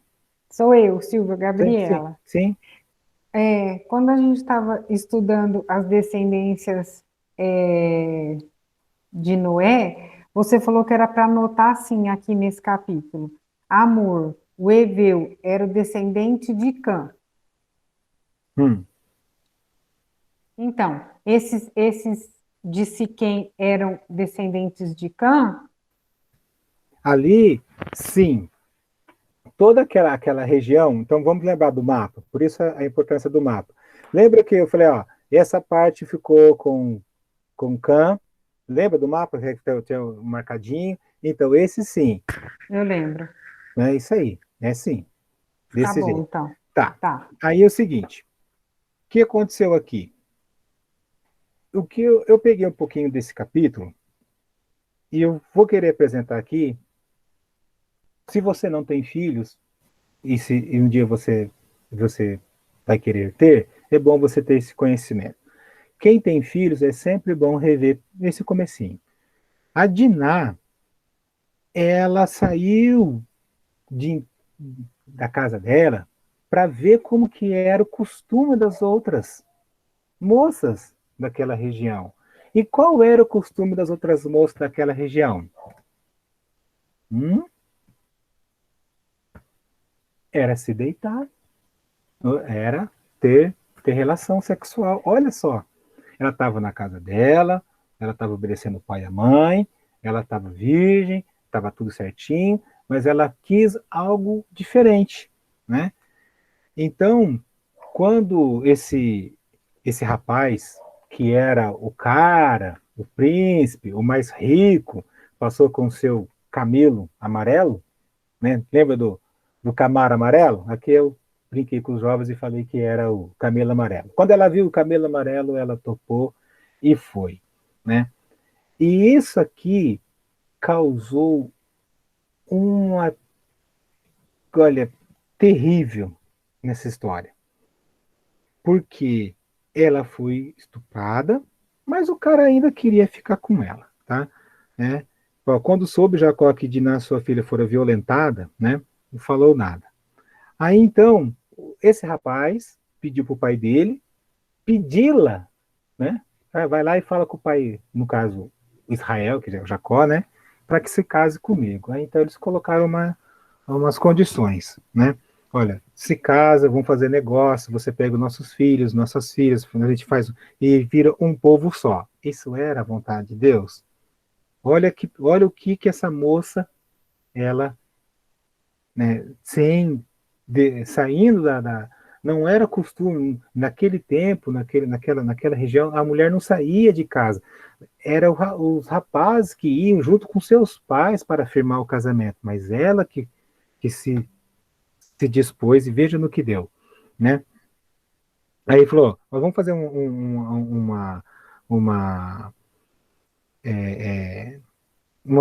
Sou eu, Silvia Gabriela. Sim. Quando a gente estava estudando as descendências de Noé, você falou que era para anotar assim aqui nesse capítulo. Amor, o Eveu era o descendente de Cã. Então, esses de Siquém eram descendentes de Cã? Ali, sim. Toda aquela região, então vamos lembrar do mapa, por isso a importância do mapa. Lembra que eu falei, ó, essa parte ficou com Cã, lembra do mapa que tem um marcadinho? Então, esse sim. Eu lembro. É isso aí, é sim. Desse Tá bom, jeito. então. Tá. Aí é o seguinte, o que aconteceu aqui? O que eu peguei um pouquinho desse capítulo, e eu vou querer apresentar aqui, se você não tem filhos, e se um dia você vai querer ter, é bom você ter esse conhecimento. quem tem filhos é sempre bom rever esse comecinho. A Diná, ela saiu de, da casa dela para ver como que era o costume das outras moças daquela região. E qual era o costume das outras moças daquela região? Era se deitar, era ter relação sexual. Olha só, ela estava na casa dela, ela estava obedecendo o pai e a mãe, ela estava virgem, estava tudo certinho, mas ela quis algo diferente, né? Então, quando esse rapaz, que era o cara, o príncipe, o mais rico, passou com o seu camelo amarelo, né? Lembra do Camaro amarelo? Aqui eu brinquei com os jovens e falei que era o camelo amarelo. Quando ela viu o camelo amarelo, ela topou e foi, né? E isso aqui causou uma, olha, terrível nessa história, porque ela foi estuprada, mas o cara ainda queria ficar com ela, tá? Né? Quando soube Jacó que Diná, sua filha, fora violentada, né? Não falou nada. Aí então, esse rapaz pediu para o pai dele pedi-la, né? Vai lá e fala com o pai, no caso, Israel, que é o Jacó, né? Para que se case comigo. Aí então eles colocaram umas condições, né? Olha, se casa, vão fazer negócio, você pega os nossos filhos, nossas filhas, a gente faz e vira um povo só. Isso era a vontade de Deus. Olha o que essa moça, ela, né, saindo não era costume naquele tempo, naquela região, a mulher não saía de casa. Eram os rapazes que iam junto com seus pais para firmar o casamento, mas ela que se dispôs e veja no que deu, né? Aí ele falou, nós vamos fazer uma, uma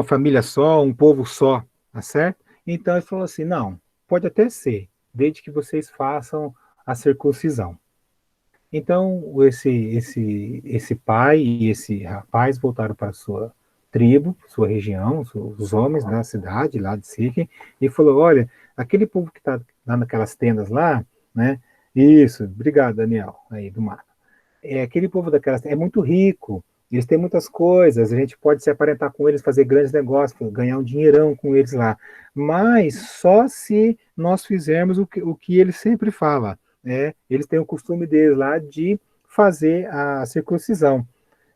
família só, um povo só, tá certo? Então ele falou assim, não, pode até ser, desde que vocês façam a circuncisão. Então esse pai e esse rapaz voltaram para a sua tribo, sua região, os homens da cidade lá de Siquém, e falou, olha, aquele povo que está lá naquelas tendas lá, né? Isso, obrigado, Daniel, aí do mar. Aquele povo daquelas é muito rico, eles têm muitas coisas, a gente pode se aparentar com eles, fazer grandes negócios, ganhar um dinheirão com eles lá, mas só se nós fizermos o que ele sempre fala, né? Eles têm o costume deles lá de fazer a circuncisão,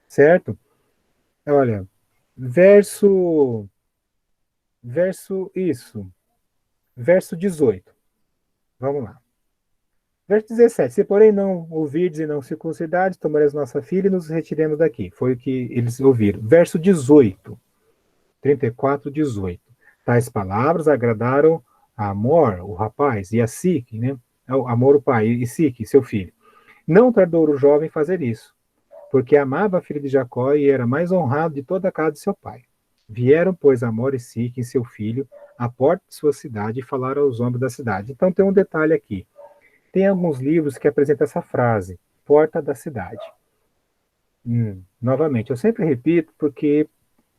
certo? Olha, verso, verso 18, vamos lá. Verso 17, se porém não ouvirdes e não circuncidares, tomareis nossa filha e nos retiremos daqui. Foi o que eles ouviram. Verso 18, 34, 18. Tais palavras agradaram a Amor, o rapaz, e a Sique, né? Amor, o pai, e Sique, seu filho. Não tardou o jovem fazer isso, porque amava a filha de Jacó e era mais honrado de toda a casa de seu pai. Vieram, pois, Amor e Sique, seu filho, à porta de sua cidade e falaram aos homens da cidade. Então tem um detalhe aqui. Tem alguns livros que apresentam essa frase, porta da cidade. Novamente, eu sempre repito porque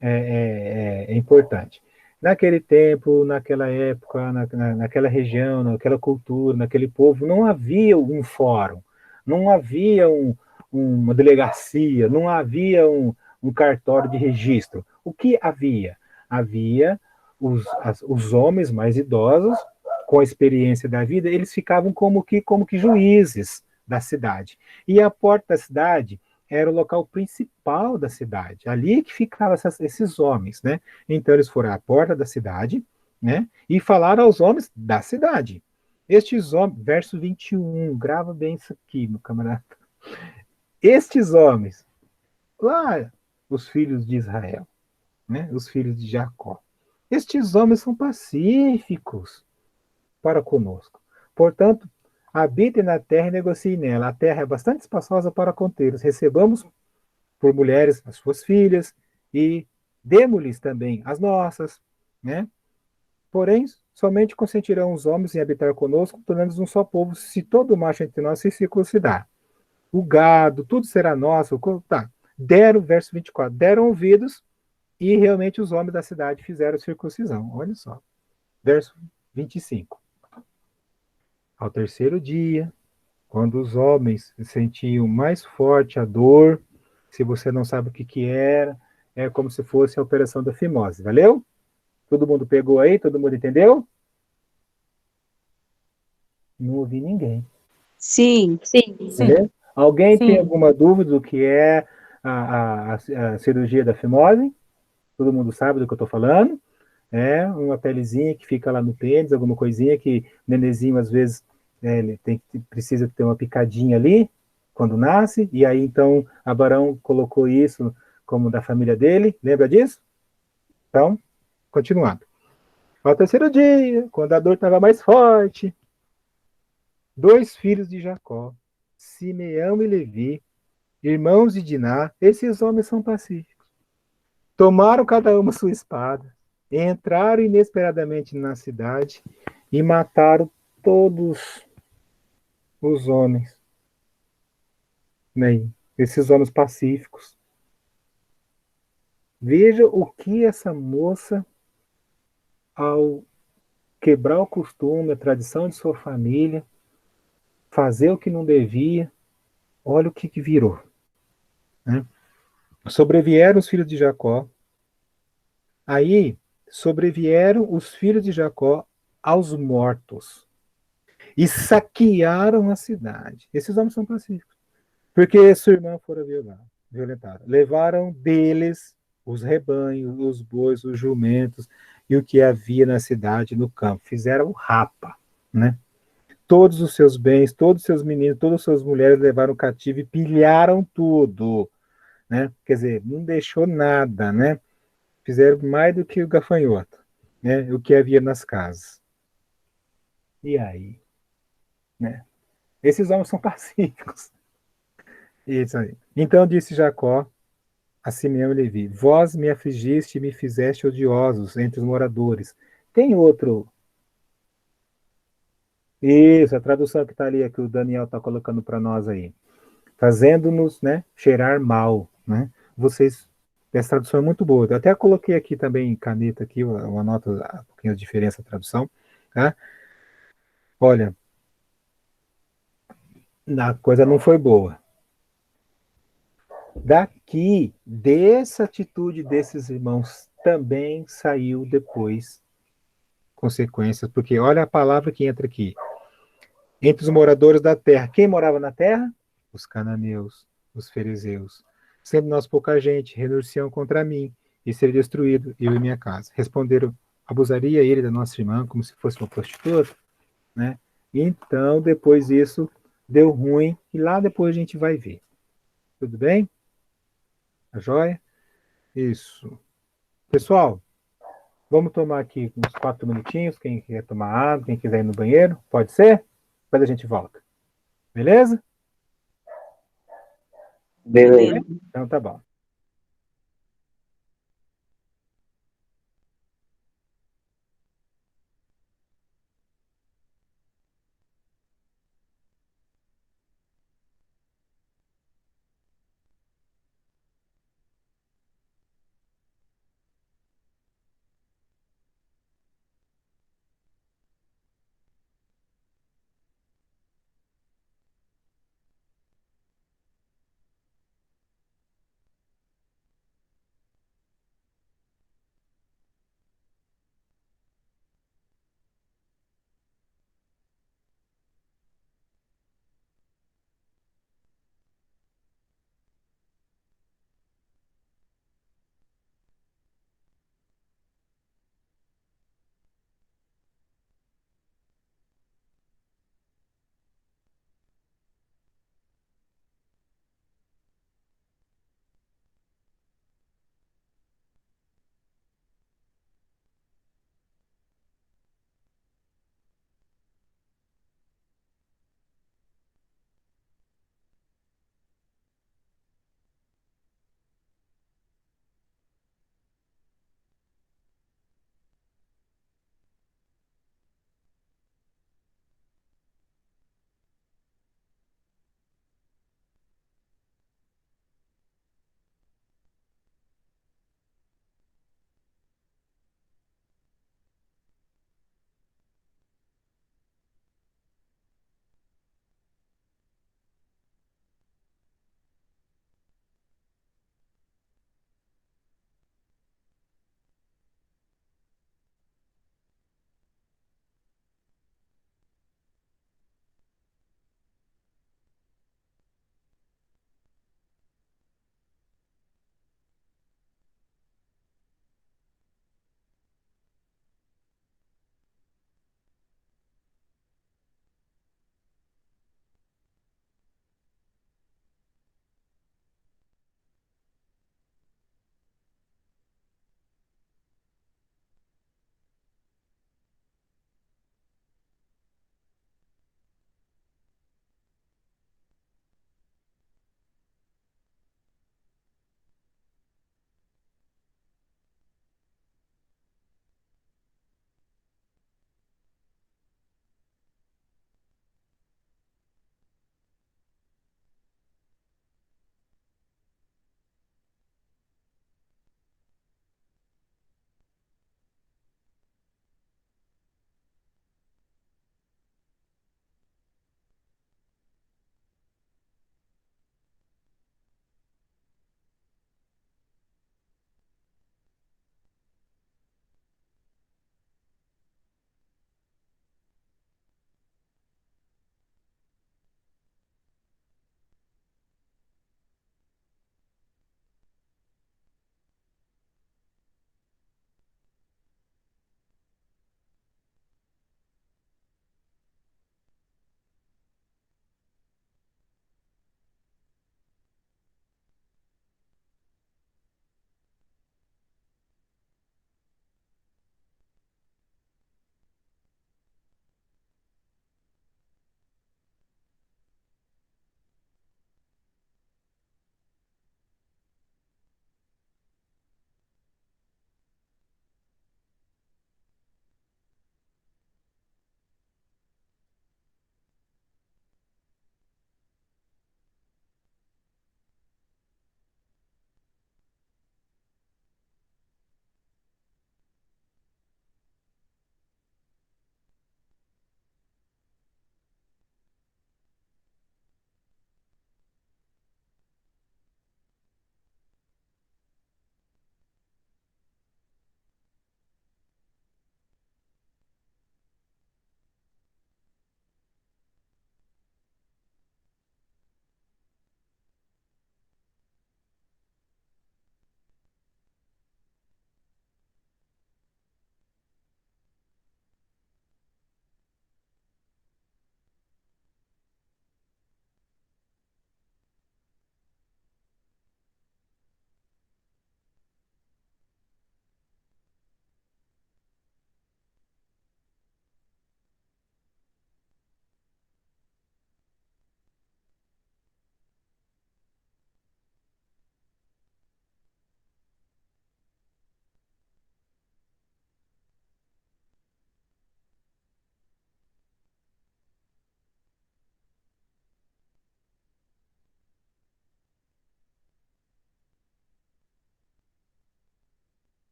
é importante. Naquele tempo, naquela época, naquela região, naquela cultura, naquele povo, não havia um fórum, não havia uma delegacia, não havia um cartório de registro. O que havia? Havia os homens mais idosos, com a experiência da vida, eles ficavam como que juízes da cidade. E a porta da cidade era o local principal da cidade, ali que ficavam esses homens, né? Então eles foram à porta da cidade, né? E falaram aos homens da cidade. Estes homens, verso 21, grava bem isso aqui, meu camarada. Estes homens, lá, os filhos de Israel, né? Os filhos de Jacó. Estes homens são pacíficos para conosco. Portanto, habitem na terra e negociem nela. A terra é bastante espaçosa para contê-los. Recebamos por mulheres as suas filhas e demos-lhes também as nossas, né? Porém, somente consentirão os homens em habitar conosco, tornando-nos um só povo, se todo macho entre nós se circuncidar. o gado, tudo será nosso. Tá. Deram, verso 24, deram ouvidos e realmente os homens da cidade fizeram circuncisão. Olha só. Verso 25. Ao terceiro dia, quando os homens sentiam mais forte a dor, se você não sabe o que que era, é como se fosse a operação da fimose. Valeu? Todo mundo pegou aí? Todo mundo entendeu? Não ouvi ninguém. Sim, Sim. Beleza? Sim, Alguém tem sim. alguma dúvida do que é a cirurgia da fimose? Todo mundo sabe do que eu estou falando? É uma pelezinha que fica lá no pênis, alguma coisinha que o nenenzinho às vezes ele precisa ter uma picadinha ali quando nasce, e aí então a Barão colocou isso como da família dele, lembra disso? Então, continuando. Ao terceiro dia, quando a dor estava mais forte, dois filhos de Jacó, Simeão e Levi, irmãos de Diná, esses homens são pacíficos. Tomaram cada uma sua espada, entraram inesperadamente na cidade e mataram todos os homens, né? Esses homens pacíficos. Veja o que essa moça, ao quebrar o costume, a tradição de sua família, fazer o que não devia, olha o que, que virou. Né? Sobrevieram os filhos de Jacó. Aí sobrevieram os filhos de Jacó aos mortos e saquearam a cidade. Esses homens são pacíficos, porque sua irmã fora violentada. Levaram deles os rebanhos, os bois, os jumentos e o que havia na cidade, no campo. Fizeram rapa, né? Todos os seus bens, todos os seus meninos, todas as suas mulheres levaram cativo e pilharam tudo, né? Quer dizer, não deixou nada, né? Fizeram mais do que o gafanhoto, né? O que havia nas casas. E aí, né? Esses homens são pacíficos. Isso aí. Então disse Jacó a Simeão e Levi: Vós me afligiste e me fizeste odiosos entre os moradores. Tem outro. Isso, a tradução que está ali, é que o Daniel está colocando para nós aí. Fazendo-nos, né, cheirar mal, né? Vocês, essa tradução é muito boa. Eu até coloquei aqui também em caneta aqui, uma nota, um pouquinho de diferença da tradução, tá? Olha, a coisa não foi boa. Daqui, dessa atitude desses irmãos, também saiu depois consequências, porque olha a palavra que entra aqui. Entre os moradores da terra. Quem morava na terra? Os cananeus, os fariseus. Sendo nós pouca gente, renunciam contra mim, e ser destruído, eu e minha casa. Responderam, abusaria ele da nossa irmã como se fosse uma prostituta? Né? Então, depois disso, deu ruim, e lá depois a gente vai ver. Tudo bem? A joia? Isso. Pessoal, vamos tomar aqui uns 4 minutinhos. Quem quer tomar água, quem quiser ir no banheiro, pode ser? Depois a gente volta. Beleza? Beleza. beleza. Então tá bom.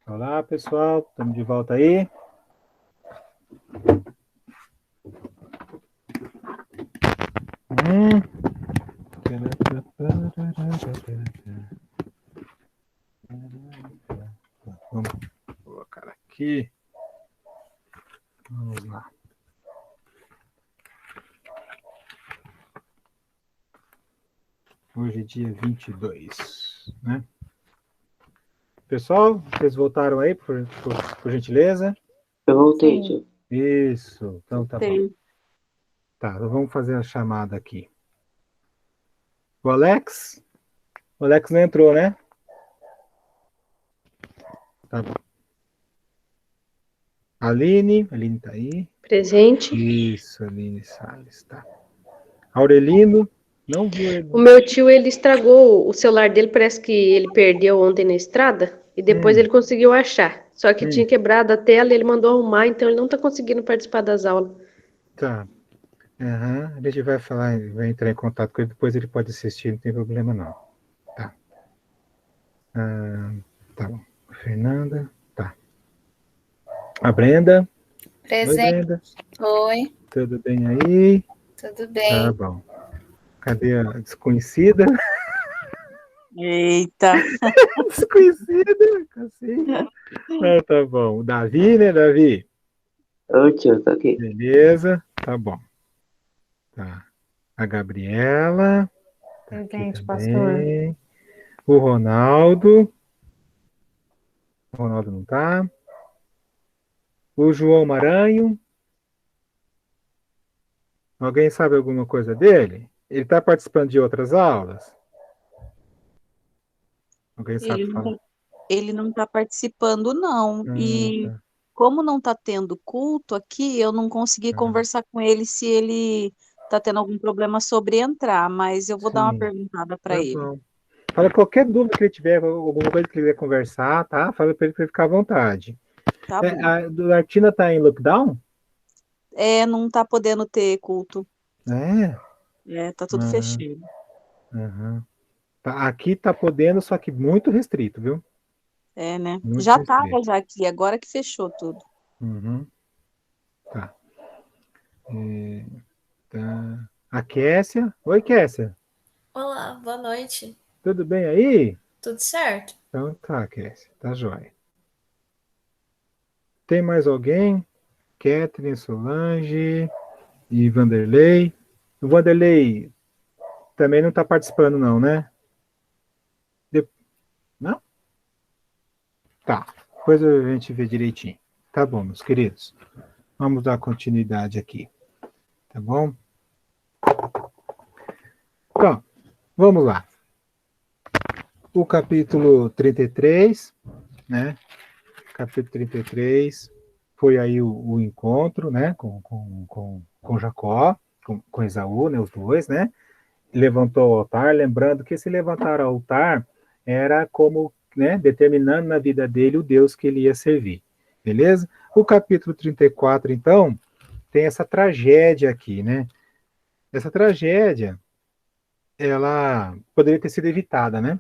Olá, pessoal, estamos de volta aí. Vamos colocar aqui. Vamos lá. Hoje é dia 22, né? Pessoal, vocês voltaram aí, por gentileza? Eu voltei, Sim. tio. Isso, então tá bom. Tem. Tá, então vamos fazer a chamada aqui. O Alex não entrou, né? Tá bom. Aline tá aí. Presente. Isso, Aline Salles, tá. Aurelino, não viu ele. O meu tio, ele estragou o celular dele, parece que ele perdeu ontem na estrada, e depois ele conseguiu achar. Só que tinha quebrado a tela, ele mandou arrumar, então ele não tá conseguindo participar das aulas. Tá. Aham. A gente vai falar, vai entrar em contato com ele, depois ele pode assistir, não tem problema não. Tá. Tá bom. Fernanda, tá. A Brenda. Oi, Presente. Brenda. Oi, Tudo bem aí? tudo Tá bem? bom. Cadê a desconhecida? Eita. Desconhecida, cacete. Tá bom. O Davi, né, Davi? Ô, tio, tô aqui. Beleza, tá bom. Tá. A Gabriela. Tá aqui Presente, pastor. também. O Ronaldo. O Ronaldo não tá. O João Maranho. Alguém sabe alguma coisa dele? Ele está participando de outras aulas? Alguém sabe Ele não falar? tá, ele não tá participando, não. E Tá. como não tá tendo culto aqui, eu não consegui conversar com ele se ele tá tendo algum problema sobre entrar, mas eu vou dar uma Sim, perguntada para tá ele. bom. Fala qualquer dúvida que ele tiver, alguma coisa que ele quiser conversar, tá? Fala para ele ficar à vontade. Tá bom. A Artina tá em lockdown? Não tá podendo ter culto. Tá tudo Aham, fechado. aham. Aqui tá podendo, só que muito restrito, viu? Né? Muito Já restrito. tava já aqui, agora que fechou tudo. Uhum. Tá. Tá. A Kessia. Oi, Kessia. Olá, boa noite. Tudo bem aí? Tudo certo? Então tá, Kessia. Tá jóia. Tem mais alguém? Catherine, Solange e Vanderlei. O Vanderlei também não tá participando, não, né? Não? Tá. Depois a gente vê direitinho. Tá bom, meus queridos. Vamos dar continuidade aqui. Tá bom? Então, vamos lá. O capítulo 33, né? Capítulo 33 foi aí o encontro, né? Com Jacó, com Esaú, né? Os dois, né? Levantou o altar, lembrando que esse levantar o altar era como, né? Determinando na vida dele o Deus que ele ia servir. Beleza? O capítulo 34, então, tem essa tragédia aqui, né? Essa tragédia, ela poderia ter sido evitada, né?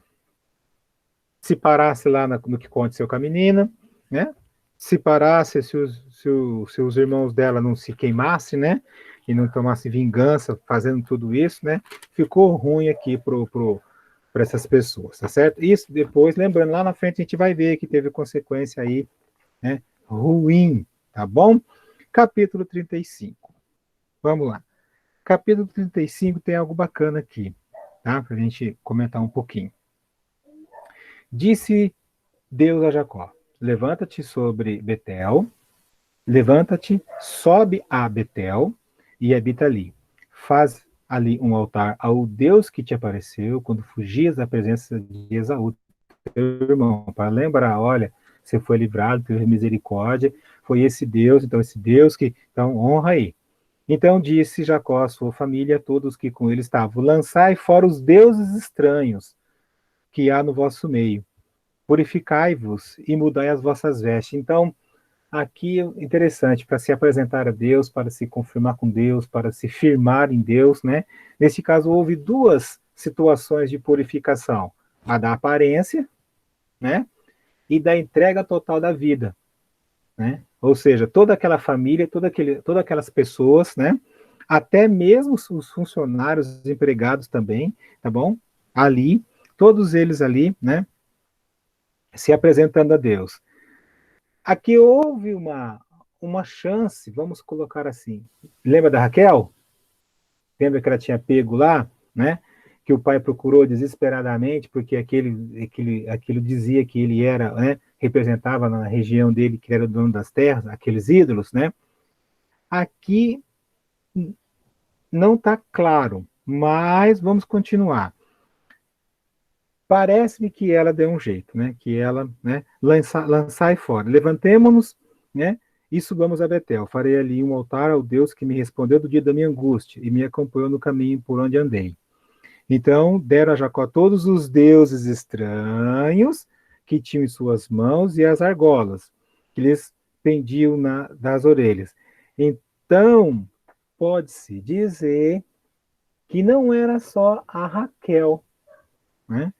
Se parasse lá no que aconteceu com a menina, né? Se parasse, se os irmãos dela não se queimassem, né? E não tomasse vingança fazendo tudo isso, né? Ficou ruim aqui para essas pessoas, tá certo? Isso depois, lembrando, lá na frente a gente vai ver que teve consequência aí, né? Ruim, tá bom? Capítulo 35. Vamos lá. Capítulo 35 tem algo bacana aqui, tá? Para a gente comentar um pouquinho. Disse Deus a Jacó: levanta-te sobre Betel, levanta-te, sobe a Betel e habita ali. Faz ali um altar ao Deus que te apareceu quando fugias da presença de Esaú, teu irmão, para lembrar, olha, você foi livrado, teve misericórdia, foi esse Deus, então esse Deus que, então honra aí. Então disse Jacó à sua família, a todos que com ele estavam: lançai fora os deuses estranhos que há no vosso meio, purificai-vos e mudai as vossas vestes. Então, aqui interessante, para se apresentar a Deus, para se confirmar com Deus, para se firmar em Deus, né? Neste caso, houve duas situações de purificação: a da aparência, né? e da entrega total da vida, né? Ou seja, toda aquela família, todas aquelas pessoas, né? Até mesmo os funcionários, os empregados também, tá bom? Ali, todos eles ali, né? Se apresentando a Deus. Aqui houve uma chance, vamos colocar assim. Lembra da Raquel? Lembra que ela tinha pego lá, né? Que o pai procurou desesperadamente, porque aquilo dizia que ele era, né? Representava na região dele, que era o dono das terras, aqueles ídolos, né? Aqui não está claro, mas vamos continuar. Parece-me que ela deu um jeito, né? Que ela, né? Lançai fora. Levantemo-nos, né? E subamos a Betel. Farei ali um altar ao Deus que me respondeu do dia da minha angústia e me acompanhou no caminho por onde andei. Então deram a Jacó todos os deuses estranhos que tinham em suas mãos e as argolas que lhes pendiam das orelhas. Então pode-se dizer que não era só a Raquel, né?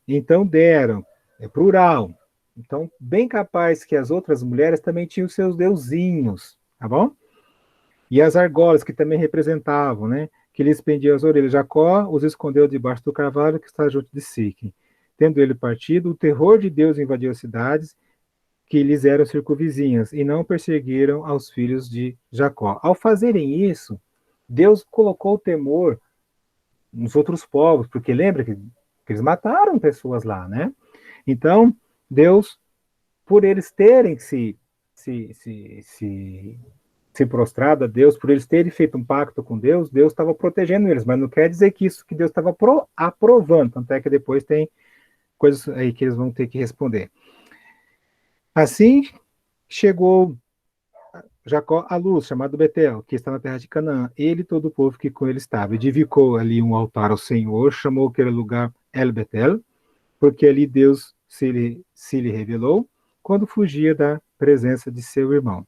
Então deram, é plural. Então, bem capaz que as outras mulheres também tinham seus deusinhos, tá bom? E as argolas, que também representavam, né? Que lhes pendiam as orelhas. Jacó os escondeu debaixo do carvalho que está junto de Siquém. Tendo ele partido, o terror de Deus invadiu as cidades que lhes eram circunvizinhas, e não perseguiram aos filhos de Jacó. Ao fazerem isso, Deus colocou o temor nos outros povos, porque lembra que eles mataram pessoas lá, né? Então, Deus, por eles terem se, se, se, se prostrado a Deus, por eles terem feito um pacto com Deus, Deus estava protegendo eles, mas não quer dizer que isso que Deus estava aprovando, tanto é que depois tem coisas aí que eles vão ter que responder. Assim, chegou Jacó à luz, chamado Betel, que está na terra de Canaã, ele e todo o povo que com ele estava. Edificou ali um altar ao Senhor, chamou aquele lugar El Betel, porque ali Deus se lhe revelou quando fugia da presença de seu irmão.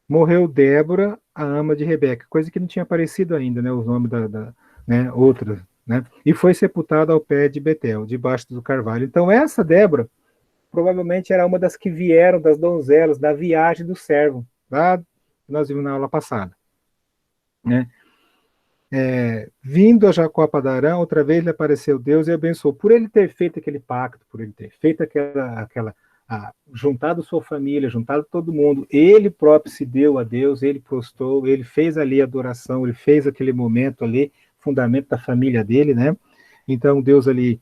Morreu Débora, a ama de Rebeca, coisa que não tinha aparecido ainda, né, os nomes né, outras, né, e foi sepultada ao pé de Betel, debaixo do carvalho. Então essa Débora provavelmente era uma das que vieram das donzelas da viagem do servo, lá que nós vimos na aula passada, né? Vindo a Jacó a Padarã, outra vez lhe apareceu Deus e abençoou. Por ele ter feito aquele pacto, por ele ter feito juntado sua família, juntado todo mundo, ele próprio se deu a Deus, ele prostrou, ele fez ali a adoração, ele fez aquele momento ali, fundamento da família dele, né? Então Deus ali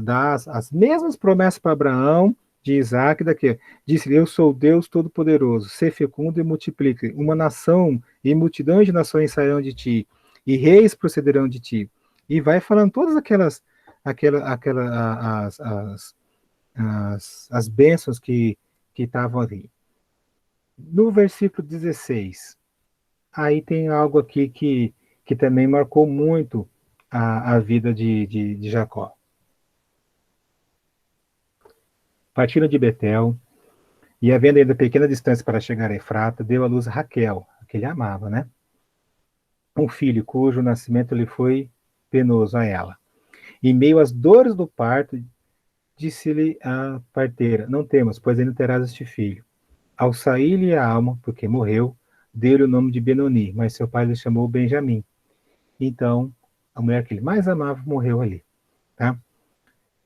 dá as mesmas promessas para Abraão, de Isaac, daqui. Disse-lhe, eu sou Deus Todo-Poderoso, ser fecundo e multiplique. Uma nação e multidão de nações sairão de ti, e reis procederão de ti. E vai falando todas as bênçãos que estavam ali. No versículo 16, aí tem algo aqui que também marcou muito a vida de Jacó. Partiram de Betel, e havendo ainda pequena distância para chegar a Efrata, deu à luz a Raquel, que ele amava, né? Um filho cujo nascimento lhe foi penoso a ela. Em meio às dores do parto, disse-lhe a parteira, não temas, pois ainda terás este filho. Ao sair-lhe a alma, porque morreu, deu-lhe o nome de Benoni, mas seu pai lhe chamou Benjamim. Então, a mulher que ele mais amava morreu ali, tá?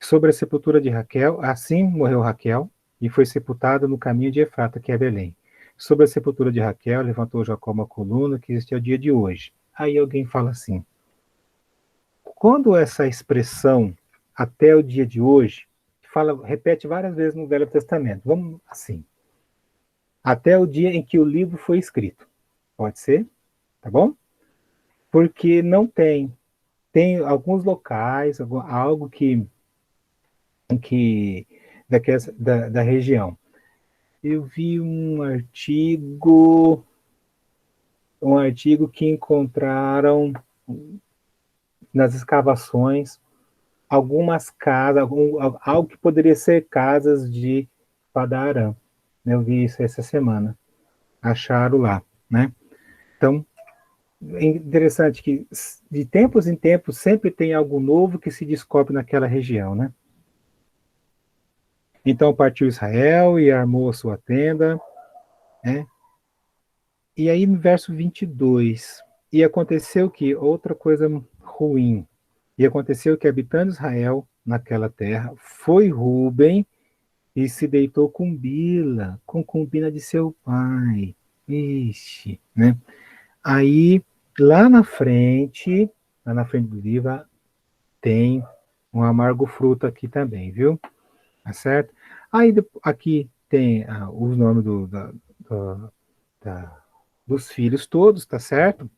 Sobre a sepultura de Raquel, assim morreu Raquel, e foi sepultada no caminho de Efrata, que é Belém. Sobre a sepultura de Raquel, levantou Jacó uma coluna, que existe ao dia de hoje. Aí alguém fala assim, quando essa expressão, até o dia de hoje, repete várias vezes no Velho Testamento, vamos assim, até o dia em que o livro foi escrito, pode ser, tá bom? Porque não tem alguns locais, algo da região. Eu vi um artigo que encontraram nas escavações algumas casas, algo que poderia ser casas de Padarã. Eu vi isso essa semana. Acharam lá, né? Então, é interessante que de tempos em tempos sempre tem algo novo que se descobre naquela região, né? Então partiu Israel e armou a sua tenda, né? E aí no verso 22, e aconteceu que, outra coisa ruim, e aconteceu que habitando Israel naquela terra, foi Rúben e se deitou com Bila, concubina de seu pai. Ixi, né? Aí, lá na frente do livro, tem um amargo fruto aqui também, viu? Tá certo? Aí, aqui tem os nomes da- dos filhos todos, tá certo?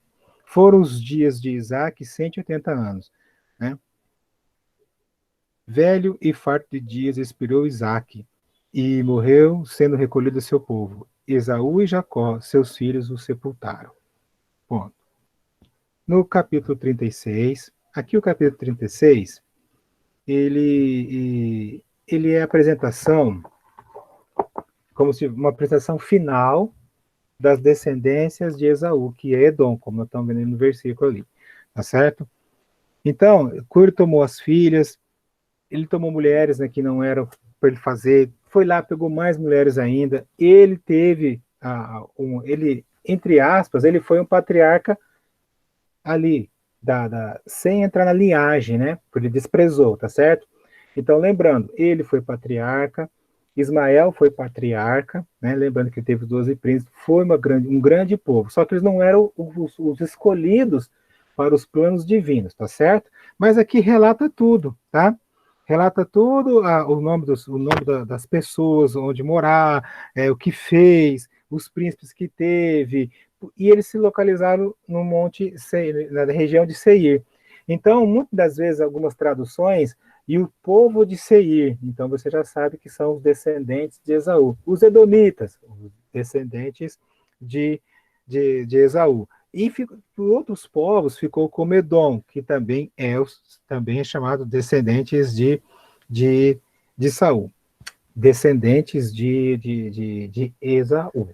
Foram os dias de Isaac 180 anos, né? Velho e farto de dias expirou Isaac, e morreu, sendo recolhido a seu povo. Esaú e Jacó, seus filhos, o sepultaram. Ponto. No capítulo 36, aqui o capítulo 36, ele é a apresentação, como se uma apresentação final das descendências de Esaú, que é Edom, como nós estamos vendo no versículo ali, tá certo? Então, Cur tomou as filhas, ele tomou mulheres, né, que não eram para ele fazer, foi lá, pegou mais mulheres ainda, ele teve, ele, entre aspas, ele foi um patriarca ali, sem entrar na linhagem, né, porque ele desprezou, tá certo? Então, lembrando, ele foi patriarca, Ismael foi patriarca, né, lembrando que ele teve 12 príncipes, foi um grande povo, só que eles não eram os escolhidos para os planos divinos, tá certo? Mas aqui relata tudo, tá? Relata tudo, o nome das pessoas, onde morar, o que fez, os príncipes que teve, e eles se localizaram no Monte Seir, na região de Seir. Então, muitas das vezes, algumas traduções, e o povo de Seir, então você já sabe que são os descendentes de Esaú, os edomitas, os descendentes de Esaú. E por outros povos ficou como Edom, que também é chamado descendentes de Saul, descendentes de Esaú.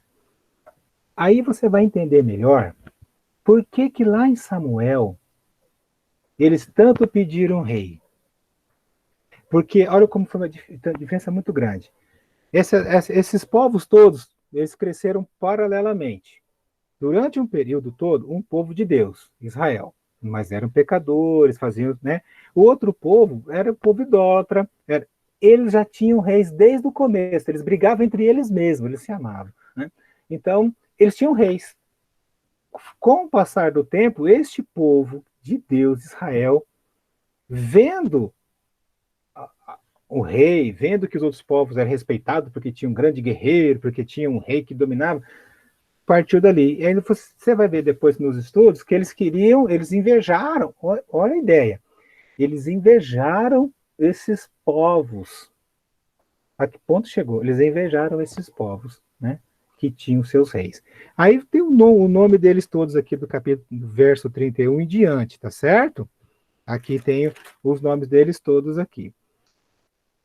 Aí você vai entender melhor por que lá em Samuel eles tanto pediram rei. Porque olha como foi uma diferença muito grande. Esses povos todos, eles cresceram paralelamente. Durante um período todo, um povo de Deus, Israel. Mas eram pecadores, faziam, né? O outro povo era o povo idólatra. Eles já tinham reis desde o começo. Eles brigavam entre eles mesmos, eles se amavam, né? Então, eles tinham reis. Com o passar do tempo, este povo de Deus, Israel, vendo o rei, vendo que os outros povos eram respeitados porque tinha um grande guerreiro, porque tinha um rei que dominava, partiu dali. E aí você vai ver depois nos estudos que eles invejaram, olha a ideia, eles invejaram esses povos. A que ponto chegou? Eles invejaram esses povos, né? Que tinham seus reis. Aí tem o nome deles todos aqui do capítulo, do verso 31 em diante, tá certo? Aqui tem os nomes deles todos aqui.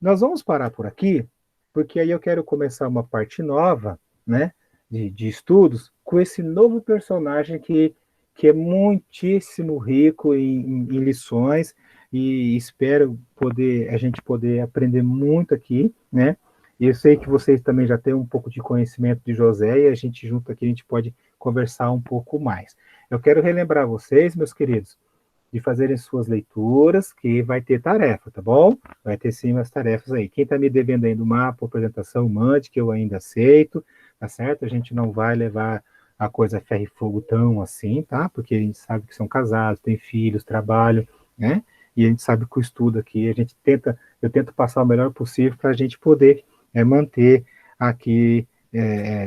Nós vamos parar por aqui, porque aí eu quero começar uma parte nova, né, de estudos, com esse novo personagem que é muitíssimo rico em lições, e espero a gente poder aprender muito aqui, né? E eu sei que vocês também já têm um pouco de conhecimento de José, e a gente junto aqui, a gente pode conversar um pouco mais. Eu quero relembrar vocês, meus queridos, de fazerem suas leituras, que vai ter tarefa, tá bom? Vai ter sim umas tarefas aí. Quem está me devendo ainda o mapa, apresentação, mande, que eu ainda aceito, tá certo? A gente não vai levar a coisa ferro e fogo tão assim, tá? Porque a gente sabe que são casados, têm filhos, trabalham, né? E a gente sabe que o estudo aqui, eu tento passar o melhor possível para a gente poder manter aqui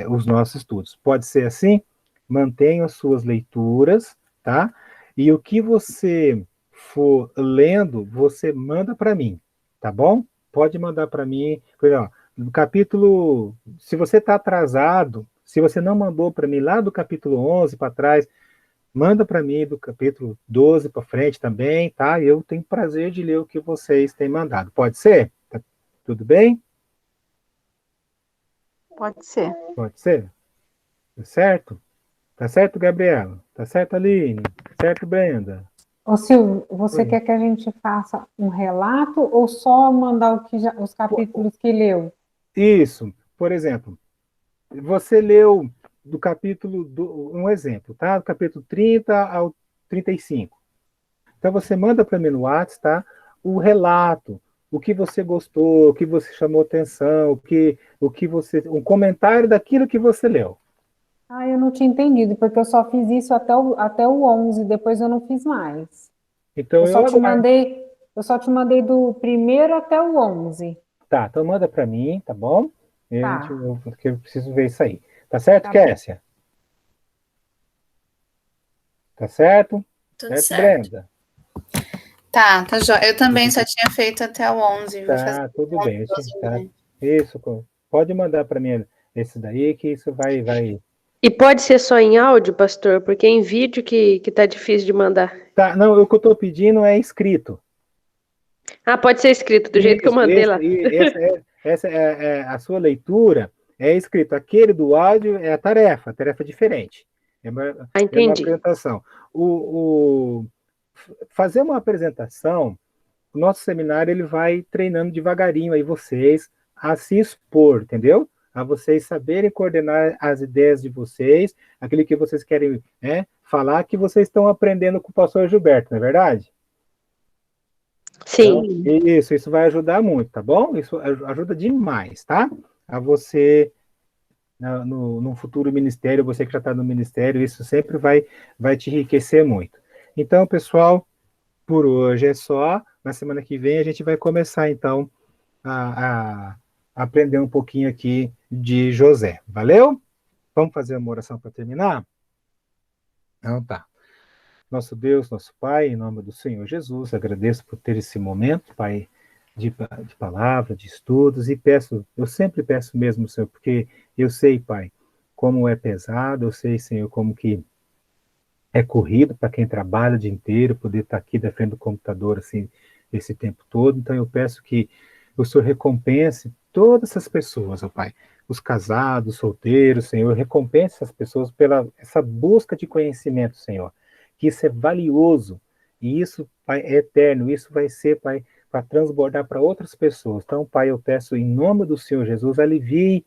os nossos estudos. Pode ser assim? Mantenha as suas leituras, tá? E o que você for lendo, você manda para mim, tá bom? Pode mandar para mim. No capítulo, se você está atrasado, se você não mandou para mim lá do capítulo 11 para trás, manda para mim do capítulo 12 para frente também, tá? Eu tenho prazer de ler o que vocês têm mandado. Pode ser? Tá tudo bem? Pode ser. Pode ser? Tá certo? Tá certo, Gabriela? Tá certo, Aline? Tá certo, Brenda? Ô Silvio, você quer que a gente faça um relato ou só mandar os capítulos que leu? Isso, por exemplo, você leu do capítulo, um exemplo, tá? Do capítulo 30 ao 35. Então você manda para mim no WhatsApp, tá? O relato, o que você gostou, o que você chamou atenção, um comentário daquilo que você leu. Ah, eu não tinha entendido, porque eu só fiz isso até o 11, depois eu não fiz mais. Então Eu eu aguardo. eu só te mandei do primeiro até o 11. Tá, então manda para mim, tá bom? Tá, Porque eu preciso ver isso aí. Tá certo, tá bom. Kessia? Tá certo? Tudo Certo, certo. Brenda? Tá, joia. Eu também só tinha feito até o 11. Vou fazer Tá, tudo o 11 bem. Tá. também. Isso, pode mandar para mim esse daí, que isso vai. E pode ser só em áudio, pastor, porque é em vídeo que tá difícil de mandar. Tá, não, o que eu estou pedindo é escrito. Ah, pode ser escrito, do jeito que eu mandei lá. A sua leitura é escrito. Aquele do áudio é a tarefa diferente. É uma entendi. apresentação. Fazer uma apresentação, o nosso seminário ele vai treinando devagarinho aí vocês a se expor, entendeu? A vocês saberem coordenar as ideias de vocês, aquilo que vocês querem falar, que vocês estão aprendendo com o pastor Gilberto, não é verdade? Sim. Então, isso vai ajudar muito, tá bom? Isso ajuda demais, tá? A você, no futuro ministério, você que já está no ministério, isso sempre vai te enriquecer muito. Então, pessoal, por hoje é só. Na semana que vem a gente vai começar, então, a aprender um pouquinho aqui de José. Valeu? Vamos fazer uma oração para terminar? Então tá. Nosso Deus, nosso Pai, em nome do Senhor Jesus, agradeço por ter esse momento, Pai, de palavra, de estudos, e eu sempre peço mesmo, Senhor, porque eu sei, Pai, como é pesado, eu sei, Senhor, como que é corrido para quem trabalha o dia inteiro, poder estar aqui da frente do computador, assim, esse tempo todo. Então eu peço que o Senhor recompense todas essas pessoas, ó Pai, os casados, os solteiros, Senhor, recompense essas pessoas pela essa busca de conhecimento, Senhor, que isso é valioso, e isso, Pai, é eterno, isso vai ser, Pai, para transbordar para outras pessoas. Então, Pai, eu peço em nome do Senhor Jesus, alivie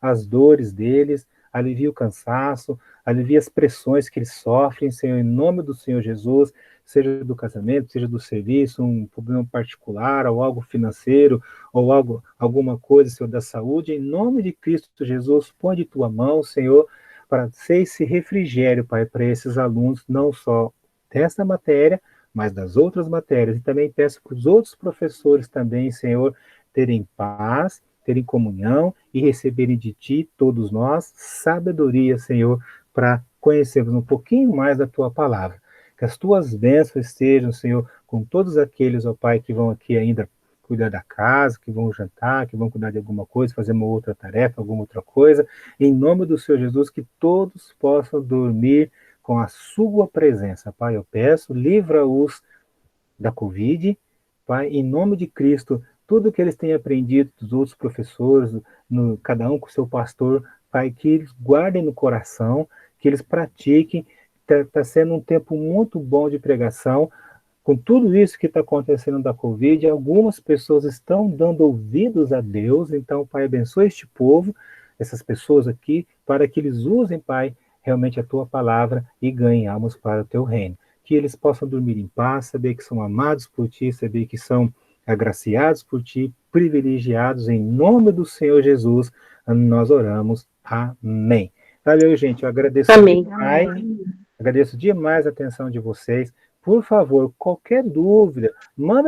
as dores deles, alivie o cansaço, alivie as pressões que eles sofrem, Senhor, em nome do Senhor Jesus, seja do casamento, seja do serviço, um problema particular, ou algo financeiro, ou alguma coisa, Senhor, da saúde, em nome de Cristo Jesus, põe de tua mão, Senhor, para ser esse refrigério, Pai, para esses alunos, não só dessa matéria, mas das outras matérias. E também peço para os outros professores também, Senhor, terem paz, terem comunhão e receberem de Ti, todos nós, sabedoria, Senhor, para conhecermos um pouquinho mais da Tua palavra. Que as Tuas bênçãos estejam, Senhor, com todos aqueles, ó Pai, que vão aqui ainda cuidar da casa, que vão jantar, que vão cuidar de alguma coisa, fazer uma outra tarefa, alguma outra coisa. Em nome do Senhor Jesus, que todos possam dormir com a Sua presença. Pai, eu peço, livra-os da Covid, Pai, em nome de Cristo, tudo que eles têm aprendido dos outros professores, cada um com o seu pastor, Pai, que eles guardem no coração, que eles pratiquem. Está sendo um tempo muito bom de pregação. Com tudo isso que está acontecendo da Covid, algumas pessoas estão dando ouvidos a Deus. Então, Pai, abençoe este povo, essas pessoas aqui, para que eles usem, Pai, realmente a Tua palavra e ganhem almas para o Teu reino. Que eles possam dormir em paz, saber que são amados por Ti, saber que são agraciados por Ti, privilegiados. Em nome do Senhor Jesus, nós oramos. Amém. Valeu, gente. Eu agradeço demais. Agradeço demais a atenção de vocês. Por favor, qualquer dúvida, manda